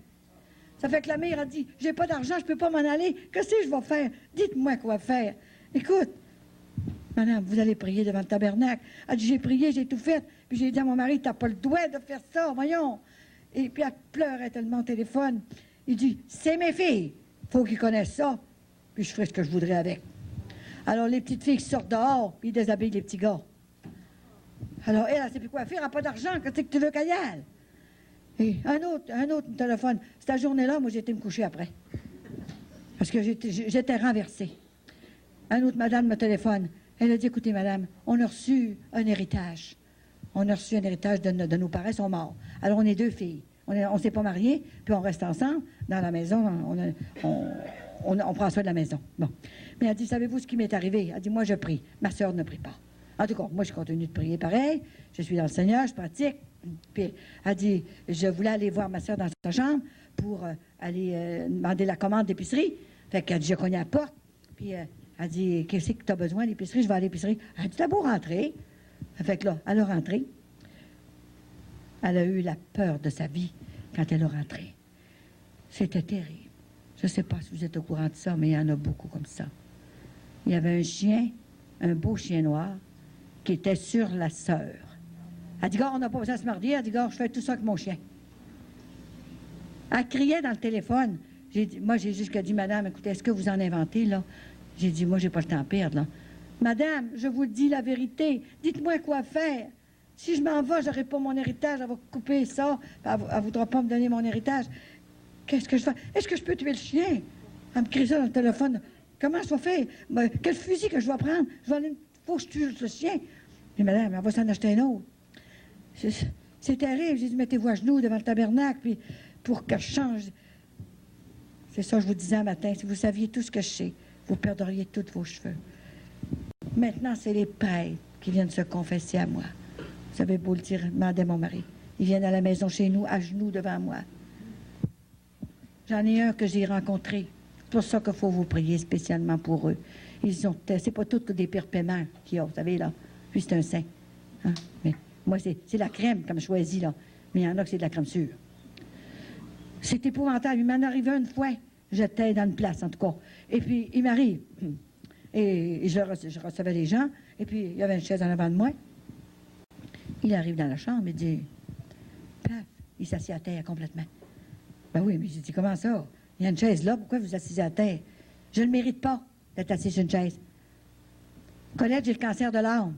Ça fait que la mère a dit, j'ai pas d'argent, je peux pas m'en aller. Qu'est-ce que je vais faire? Dites-moi quoi faire. Écoute, madame, vous allez prier devant le tabernacle. Elle dit, j'ai prié, j'ai tout fait. Puis j'ai dit à mon mari, t'as pas le droit de faire ça, voyons. Et puis elle pleurait tellement au téléphone. Il dit, c'est mes filles. Faut qu'ils connaissent ça. Puis je ferai ce que je voudrais avec. Alors, les petites filles qui sortent dehors, puis ils déshabillent les petits gars. Alors, elle ne sait plus quoi faire, elle n'a pas d'argent, qu'est-ce que tu veux qu'elle y aille? Et un autre téléphone. Cette journée-là, moi, j'ai été me coucher après. Parce que j'étais renversée. Un autre madame me téléphone. Elle a dit, écoutez, madame, on a reçu un héritage. On a reçu un héritage de nos parents, ils sont morts. Alors, on est 2 filles. On ne s'est pas mariés, puis on reste ensemble dans la maison. On prend soin de la maison. Bon. Mais elle dit, savez-vous ce qui m'est arrivé? Elle dit, moi, je prie. Ma sœur ne prie pas. En tout cas, moi, je continue de prier pareil. Je suis dans le Seigneur, je pratique. Puis, elle dit, je voulais aller voir ma sœur dans sa chambre pour aller demander la commande d'épicerie. Fait qu'elle dit, je cognais à la porte. Puis, elle dit, qu'est-ce que tu as besoin d'épicerie? Je vais à l'épicerie. Elle dit, t'as beau rentrer. Fait que là, elle a rentré. Elle a eu la peur de sa vie quand elle est rentrée. C'était terrible. Je ne sais pas si vous êtes au courant de ça, mais il y en a beaucoup comme ça. Il y avait un chien, un beau chien noir, qui était sur la sœur. Elle dit, gars, on n'a pas besoin de se marier. Elle dit, gars, je fais tout ça avec mon chien. Elle criait dans le téléphone. Moi, j'ai juste dit, madame, écoutez, est-ce que vous en inventez, là? J'ai dit, moi, j'ai pas le temps à perdre, là. Madame, je vous dis la vérité. Dites-moi quoi faire. Si je m'en vais, je n'aurai pas mon héritage. Elle va couper ça. Elle ne voudra pas me donner mon héritage. Qu'est-ce que je fais? Est-ce que je peux tuer le chien? Elle me crie ça dans le téléphone. Comment je vais faire? Quel fusil que je vais prendre? Faut que je tue ce chien. J'ai dit, madame, elle va s'en acheter un autre. C'est terrible. J'ai dit, mettez-vous à genoux devant le tabernacle puis pour que je change. C'est ça que je vous disais un matin. Si vous saviez tout ce que je sais, vous perdriez tous vos cheveux. Maintenant, c'est les prêtres qui viennent se confesser à moi. Vous avez beau le dire, demandait mon mari. Ils viennent à la maison chez nous, à genoux devant moi. J'en ai un que j'ai rencontré. C'est pour ça qu'il faut vous prier spécialement pour eux. C'est pas tous des pires paiements qu'il y a, vous savez, là. Puis c'est un saint. Hein? Mais moi, c'est la crème comme je choisis, là. Mais il y en a que c'est de la crème sûre. C'est épouvantable. Il m'en arrivait une fois. J'étais dans une place, en tout cas. Et puis, il m'arrive. Et je recevais les gens. Et puis, il y avait une chaise en avant de moi. Il arrive dans la chambre et dit, paf, il s'assied à terre complètement. Ben oui, mais j'ai dit, comment ça? Il y a une chaise là, pourquoi vous assisez à terre? Je ne mérite pas d'être assis sur une chaise. Colette, j'ai le cancer de l'âme.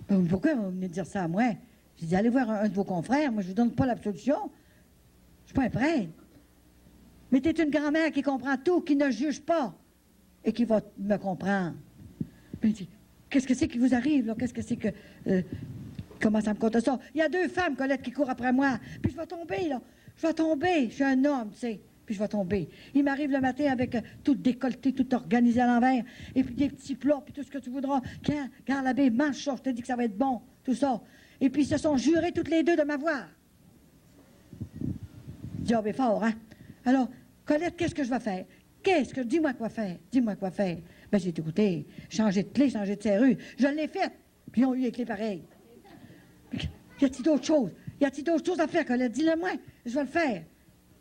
Ben, pourquoi vous venez de dire ça à moi? J'ai dit, allez voir un de vos confrères, moi je ne vous donne pas l'absolution. Je ne suis pas un prêtre. Mais tu es une grand-mère qui comprend tout, qui ne juge pas et qui va me comprendre. Puis il dit, qu'est-ce que c'est qui vous arrive, là? Qu'est-ce que c'est que... comment ça me compte ça? Il y a 2 femmes, Colette, qui courent après moi. Puis je vais tomber, là. Je vais tomber. Je suis un homme, tu sais. Puis je vais tomber. Il m'arrive le matin avec tout décolleté, tout organisé à l'envers. Et puis des petits plats, puis tout ce que tu voudras. Quand, regarde l'abbé, mange ça, je te dis que ça va être bon. Tout ça. Et puis ils se sont jurés toutes les 2 de m'avoir. Job est fort, hein? Alors, Colette, qu'est-ce que je vais faire? Dis-moi quoi faire. Dis-moi quoi faire. Ben, j'ai écouté. Changer de clé, changer de serrure. Je l'ai faite. Puis ils ont eu les clés pareilles. Y a-t-il d'autres choses? Y a-t-il d'autres choses à faire, Colette? Dis-le-moi. Je vais le faire.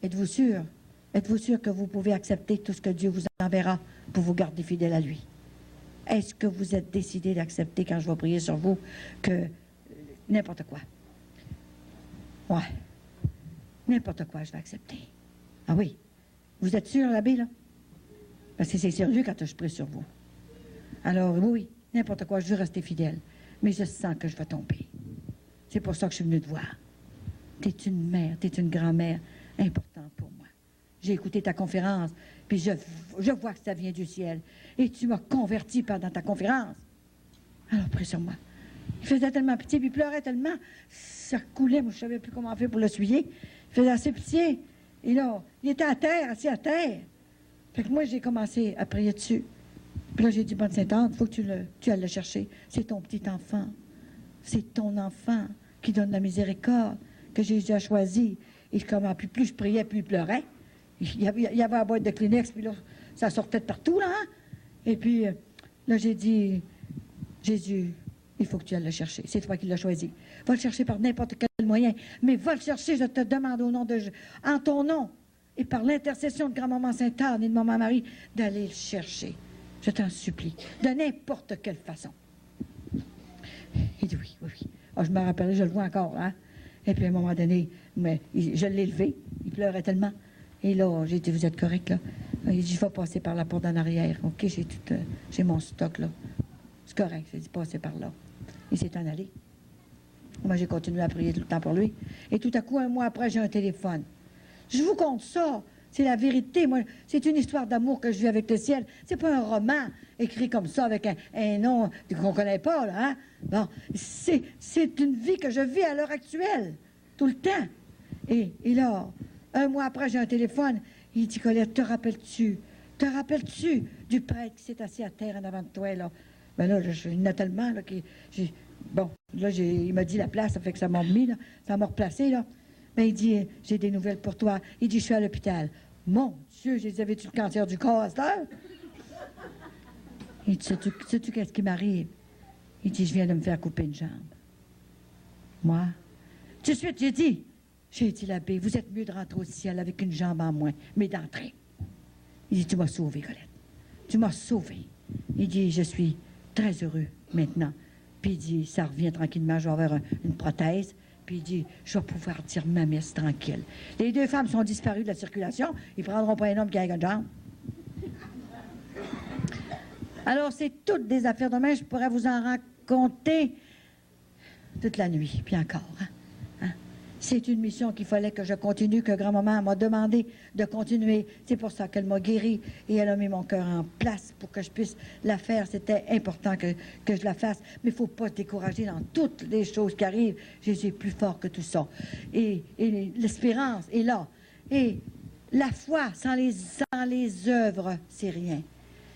Êtes-vous sûr? Êtes-vous sûr que vous pouvez accepter tout ce que Dieu vous enverra pour vous garder fidèle à lui? Est-ce que vous êtes décidé d'accepter, quand je vais prier sur vous, que n'importe quoi? Ouais. N'importe quoi, je vais accepter. Ah oui. Vous êtes sûr, l'abbé, là? Parce que c'est sérieux quand je prie sur vous. Alors, oui, n'importe quoi, je veux rester fidèle. Mais je sens que je vais tomber. C'est pour ça que je suis venue te voir. Tu es une mère, tu es une grand-mère importante pour moi. J'ai écouté ta conférence, puis je vois que ça vient du ciel. Et tu m'as converti pendant ta conférence. Alors, prie sur moi. Il faisait tellement pitié, puis il pleurait tellement. Ça coulait, moi, je ne savais plus comment faire pour l'essuyer. Il faisait assez pitié. Et là, il était à terre, assis à terre. Fait que moi, j'ai commencé à prier dessus. Puis là, j'ai dit, bonne Sainte-Anne, il faut que tu ailles le chercher. C'est ton petit enfant. C'est ton enfant qui donne la miséricorde que Jésus a choisi. Et comment, puis plus je priais, plus il pleurait. Il y avait la boîte de Kleenex, puis là, ça sortait de partout, là. Hein? Et puis, là, j'ai dit, Jésus, il faut que tu ailles le chercher. C'est toi qui l'as choisi. Va le chercher par n'importe quel moyen. Mais va le chercher, je te demande au nom de Jésus, en ton nom, et par l'intercession de grand-maman Sainte-Anne et de maman Marie, d'aller le chercher. Je t'en supplie, de n'importe quelle façon. Il dit oui. Oh, je me rappelle, je le vois encore, hein. Et puis à un moment donné, je l'ai levé, il pleurait tellement. Et là, j'ai dit, vous êtes correct, là? Il dit, je vais passer par la porte en arrière. OK, j'ai mon stock, là. C'est correct, j'ai dit, passez par là. Il s'est en allé. Moi, j'ai continué à prier tout le temps pour lui. Et tout à coup, un mois après, j'ai un téléphone. Je vous compte ça. C'est la vérité. Moi, c'est une histoire d'amour que je vis avec le ciel. C'est pas un roman écrit comme ça avec un nom qu'on connaît pas, là, hein? Bon, c'est une vie que je vis à l'heure actuelle, tout le temps. Et là, un mois après, j'ai un téléphone. Il dit, Colette, te rappelles-tu du prêtre qui s'est assis à terre en avant de toi, là? Ben là, il y en a tellement, là, bon, là, il m'a dit la place, ça fait que ça m'a remis, là. Ça m'a replacé, là. Ben, il dit, j'ai des nouvelles pour toi. Il dit, je suis à l'hôpital. Mon Dieu, j'ai dit, avais-tu le cancer du corps à cette heure? Il dit, sais-tu qu'est-ce qui m'arrive? Il dit, je viens de me faire couper une jambe. Moi? Tout de suite, j'ai dit, l'abbé, vous êtes mieux de rentrer au ciel avec une jambe en moins, mais d'entrer. Il dit, tu m'as sauvé, Colette. Tu m'as sauvé. Il dit, je suis très heureux maintenant. Puis il dit, ça revient tranquillement, je vais avoir une prothèse. Puis il dit, je vais pouvoir dire ma messe tranquille. Les deux femmes sont disparues de la circulation. Ils ne prendront pas un homme qui a une jambe. Alors, c'est toutes des affaires de même. Je pourrais vous en raconter toute la nuit, puis encore. Hein? C'est une mission qu'il fallait que je continue, que grand-maman m'a demandé de continuer. C'est pour ça qu'elle m'a guéri et elle a mis mon cœur en place pour que je puisse la faire. C'était important que je la fasse. Mais il ne faut pas se décourager dans toutes les choses qui arrivent. Jésus est plus fort que tout ça. Et l'espérance est là. Et la foi sans les œuvres, c'est rien.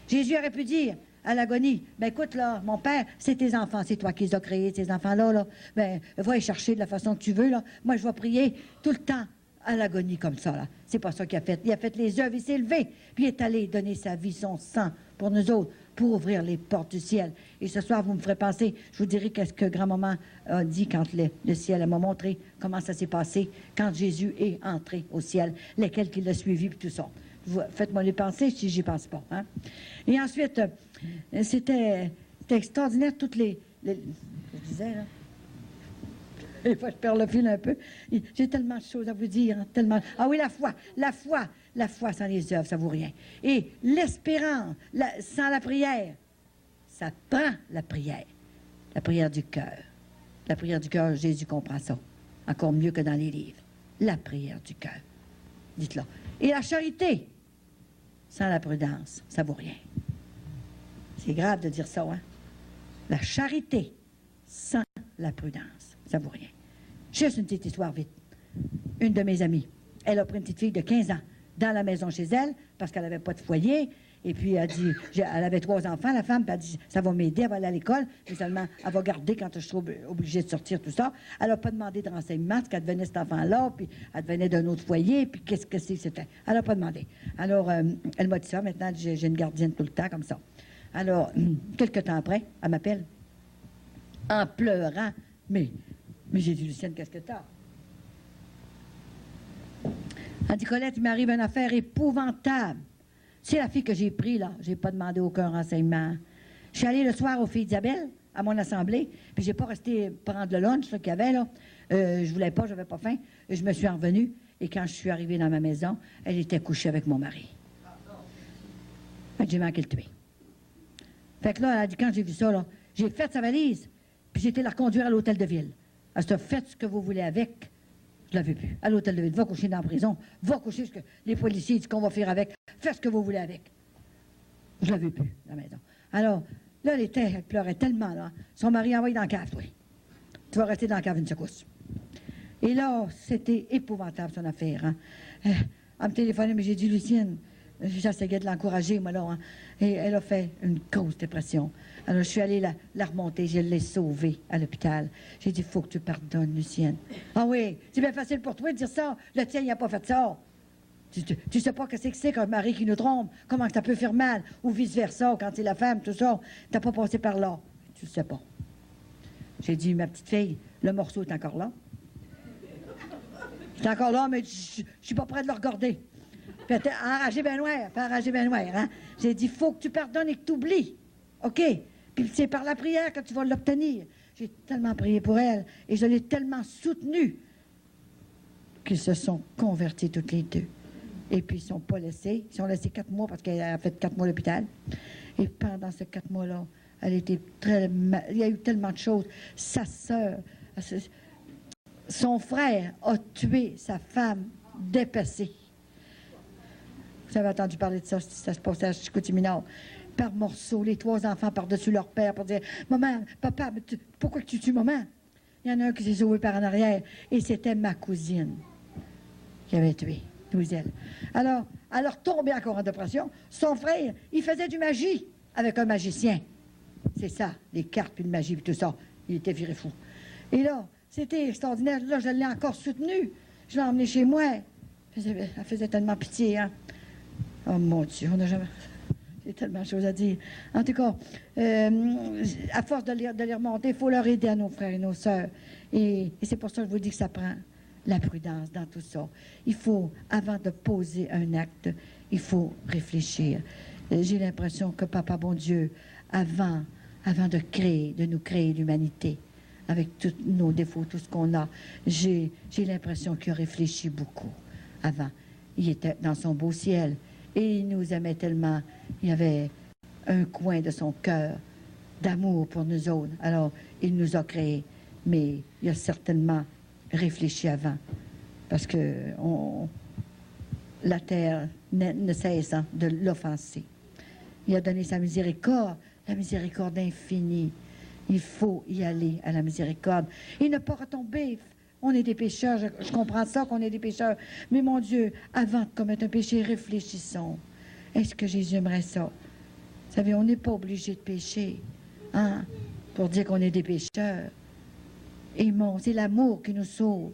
Jésus aurait pu dire à l'agonie, ben écoute, là, mon père, c'est tes enfants, c'est toi qui les as créés, ces enfants-là, là. Ben, va les chercher de la façon que tu veux, là. Moi, je vais prier tout le temps à l'agonie comme ça, là. C'est pas ça qu'il a fait. Il a fait les œuvres, il s'est levé, puis il est allé donner sa vie, son sang pour nous autres, pour ouvrir les portes du ciel. Et ce soir, vous me ferez penser, je vous dirai qu'est-ce que grand-maman a dit quand le ciel m'a montré comment ça s'est passé, quand Jésus est entré au ciel, lesquels qui l'a suivi, puis tout ça. Faites-moi les penser si j'y pense pas. Hein? Et ensuite, c'était extraordinaire, toutes les... Je disais, là... Des fois, je perds le fil un peu. J'ai tellement de choses à vous dire. Hein, tellement... Ah oui, la foi sans les œuvres, ça vaut rien. Et l'espérance, sans la prière, ça prend la prière du cœur. La prière du cœur, Jésus comprend ça. Encore mieux que dans les livres. La prière du cœur. Dites-le. Et la charité, sans la prudence, ça vaut rien. C'est grave de dire ça, hein? La charité, sans la prudence, ça vaut rien. Juste une petite histoire vite. Une de mes amies, elle a pris une petite fille de 15 ans dans la maison chez elle, parce qu'elle n'avait pas de foyer, et puis elle dit, elle avait 3 enfants, la femme, puis elle dit, ça va m'aider, elle va aller à l'école, mais seulement, elle va garder quand je serai obligée de sortir, tout ça. Elle n'a pas demandé de renseignements, parce qu'elle devenait cet enfant-là, puis elle devenait d'un autre foyer, puis qu'est-ce que c'était. Elle n'a pas demandé. Alors, elle m'a dit ça, maintenant, j'ai une gardienne tout le temps, comme ça. Alors, quelques temps après, elle m'appelle, en pleurant, mais j'ai dit, Lucienne, qu'est-ce que t'as? Elle dit, Colette, il m'arrive une affaire épouvantable. C'est la fille que j'ai prise, là. Je n'ai pas demandé aucun renseignement. Je suis allée le soir aux filles d'Isabelle, à mon assemblée, puis j'ai pas resté prendre le lunch qu'il y avait, là. Je voulais pas, j'avais pas faim. Je me suis revenue, et quand je suis arrivée dans ma maison, elle était couchée avec mon mari. Fait que j'ai manqué le tuer. Fait que là, elle a dit, quand j'ai vu ça, là, j'ai fait sa valise, puis j'ai été la reconduire à l'hôtel de ville. Elle se fait ce que vous voulez avec. Je l'avais plus. À l'hôtel de ville, va coucher dans la prison, va coucher ce que les policiers disent qu'on va faire avec. Faites ce que vous voulez avec. Je l'avais plus, la maison. Alors, là, elle pleurait tellement, là. Son mari a envoyé dans la cave, toi. Tu vas rester dans la cave une secousse. Et là, c'était épouvantable, son affaire. Hein. Elle me téléphonait, mais j'ai dit, Lucienne, j'essayais de l'encourager, moi, là. Hein. Et elle a fait une grosse dépression. Alors, je suis allée la remonter, je l'ai sauvée à l'hôpital. J'ai dit, il faut que tu pardonnes, Lucienne. Ah oui, c'est bien facile pour toi de dire ça. Le tien, il n'a pas fait ça. Tu sais pas ce que c'est qu'un mari qui nous trompe, comment ça peut faire mal, ou vice-versa, quand c'est la femme, tout ça. T'as pas passé par là. Tu le sais pas. J'ai dit, ma petite fille, le morceau est encore là. Il est encore là, mais je suis pas prêt de le regarder. Puis elle était enragée bien noire, hein. J'ai dit, il faut que tu pardonnes et que tu oublies. OK? Puis c'est par la prière que tu vas l'obtenir. J'ai tellement prié pour elle et je l'ai tellement soutenue qu'ils se sont convertis toutes les deux. Et puis ils ne sont pas laissés. Ils sont laissés 4 mois parce qu'elle a fait 4 mois à l'hôpital. Et pendant ces 4 mois-là, elle était il y a eu tellement de choses. Sa sœur, son frère a tué sa femme dépassée. Vous avez entendu parler de ça, ça se passait à Chicoutimi-Nord. Par morceaux, les 3 enfants par-dessus leur père pour dire « Maman, papa, pourquoi tu tues maman? » Il y en a un qui s'est sauvé par en arrière, et c'était ma cousine qui avait tué Louiselle. Alors, elle a retombé encore en dépression. Son frère, il faisait du magie avec un magicien. C'est ça, les cartes, puis de magie, puis tout ça. Il était viré fou. Et là, c'était extraordinaire. Là, je l'ai encore soutenu. Je l'ai emmené chez moi. Elle faisait tellement pitié, hein. Oh mon Dieu, on n'a jamais... J'ai tellement de choses à dire. En tout cas, à force de les remonter, il faut leur aider à nos frères et nos sœurs. Et c'est pour ça que je vous dis que ça prend la prudence dans tout ça. Il faut, avant de poser un acte, il faut réfléchir. J'ai l'impression que Papa bon Dieu, avant de nous créer l'humanité, avec tous nos défauts, tout ce qu'on a, j'ai l'impression qu'il a réfléchi beaucoup avant. Il était dans son beau ciel et il nous aimait tellement. Il y avait un coin de son cœur d'amour pour nous autres. Alors, il nous a créés, mais il a certainement réfléchi avant, parce que la terre ne cesse de l'offenser. Il a donné sa miséricorde, la miséricorde infinie. Il faut y aller à la miséricorde et ne pas retomber. On est des pécheurs, je comprends ça qu'on est des pécheurs, mais mon Dieu, avant de commettre un péché, réfléchissons. Est-ce que Jésus aimerait ça? Vous savez, on n'est pas obligé de pécher, hein, pour dire qu'on est des pécheurs. Aimons, c'est l'amour qui nous sauve.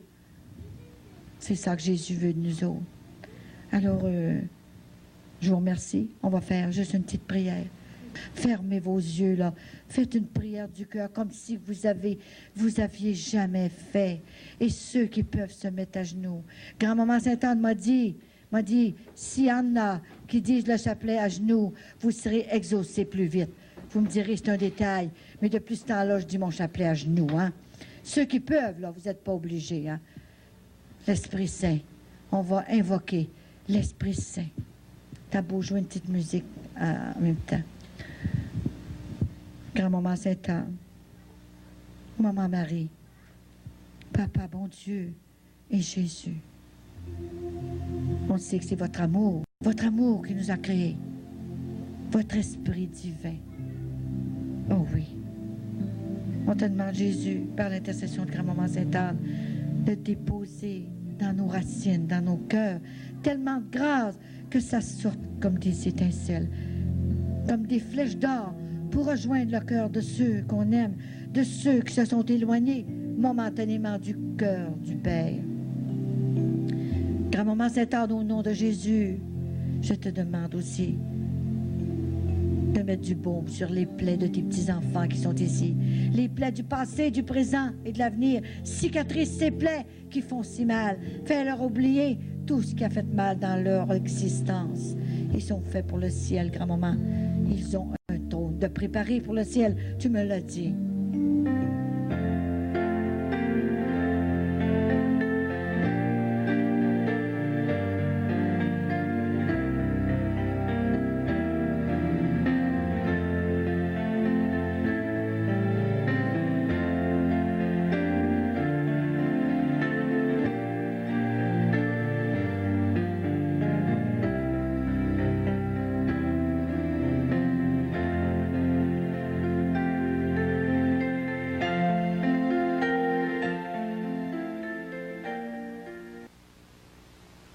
C'est ça que Jésus veut de nous autres. Alors, je vous remercie. On va faire juste une petite prière. Fermez vos yeux, là. Faites une prière du cœur, comme si vous aviez jamais fait. Et ceux qui peuvent se mettre à genoux. Grand-maman Sainte-Anne m'a dit, s'il y en a qui disent le chapelet à genoux, vous serez exaucés plus vite. Vous me direz, c'est un détail, mais depuis ce temps-là, je dis mon chapelet à genoux, hein. Ceux qui peuvent, là, vous n'êtes pas obligés, hein. L'Esprit Saint, on va invoquer l'Esprit Saint. T'as beau jouer une petite musique en même temps. Grand-maman Sainte-Anne, Maman Marie, Papa bon Dieu et Jésus. On sait que c'est votre amour qui nous a créés, votre esprit divin. Oh oui. On te demande, Jésus, par l'intercession de Grand-maman Sainte-Anne, de déposer dans nos racines, dans nos cœurs, tellement de grâce que ça sorte comme des étincelles, comme des flèches d'or, pour rejoindre le cœur de ceux qu'on aime, de ceux qui se sont éloignés momentanément du cœur du Père. Grand-maman Sainte-Anne, au nom de Jésus, je te demande aussi de mettre du baume sur les plaies de tes petits-enfants qui sont ici. Les plaies du passé, du présent et de l'avenir. Cicatrise ces plaies qui font si mal. Fais-leur oublier tout ce qui a fait mal dans leur existence. Ils sont faits pour le ciel, grand-maman. Ils ont un trône de préparer pour le ciel. Tu me l'as dit.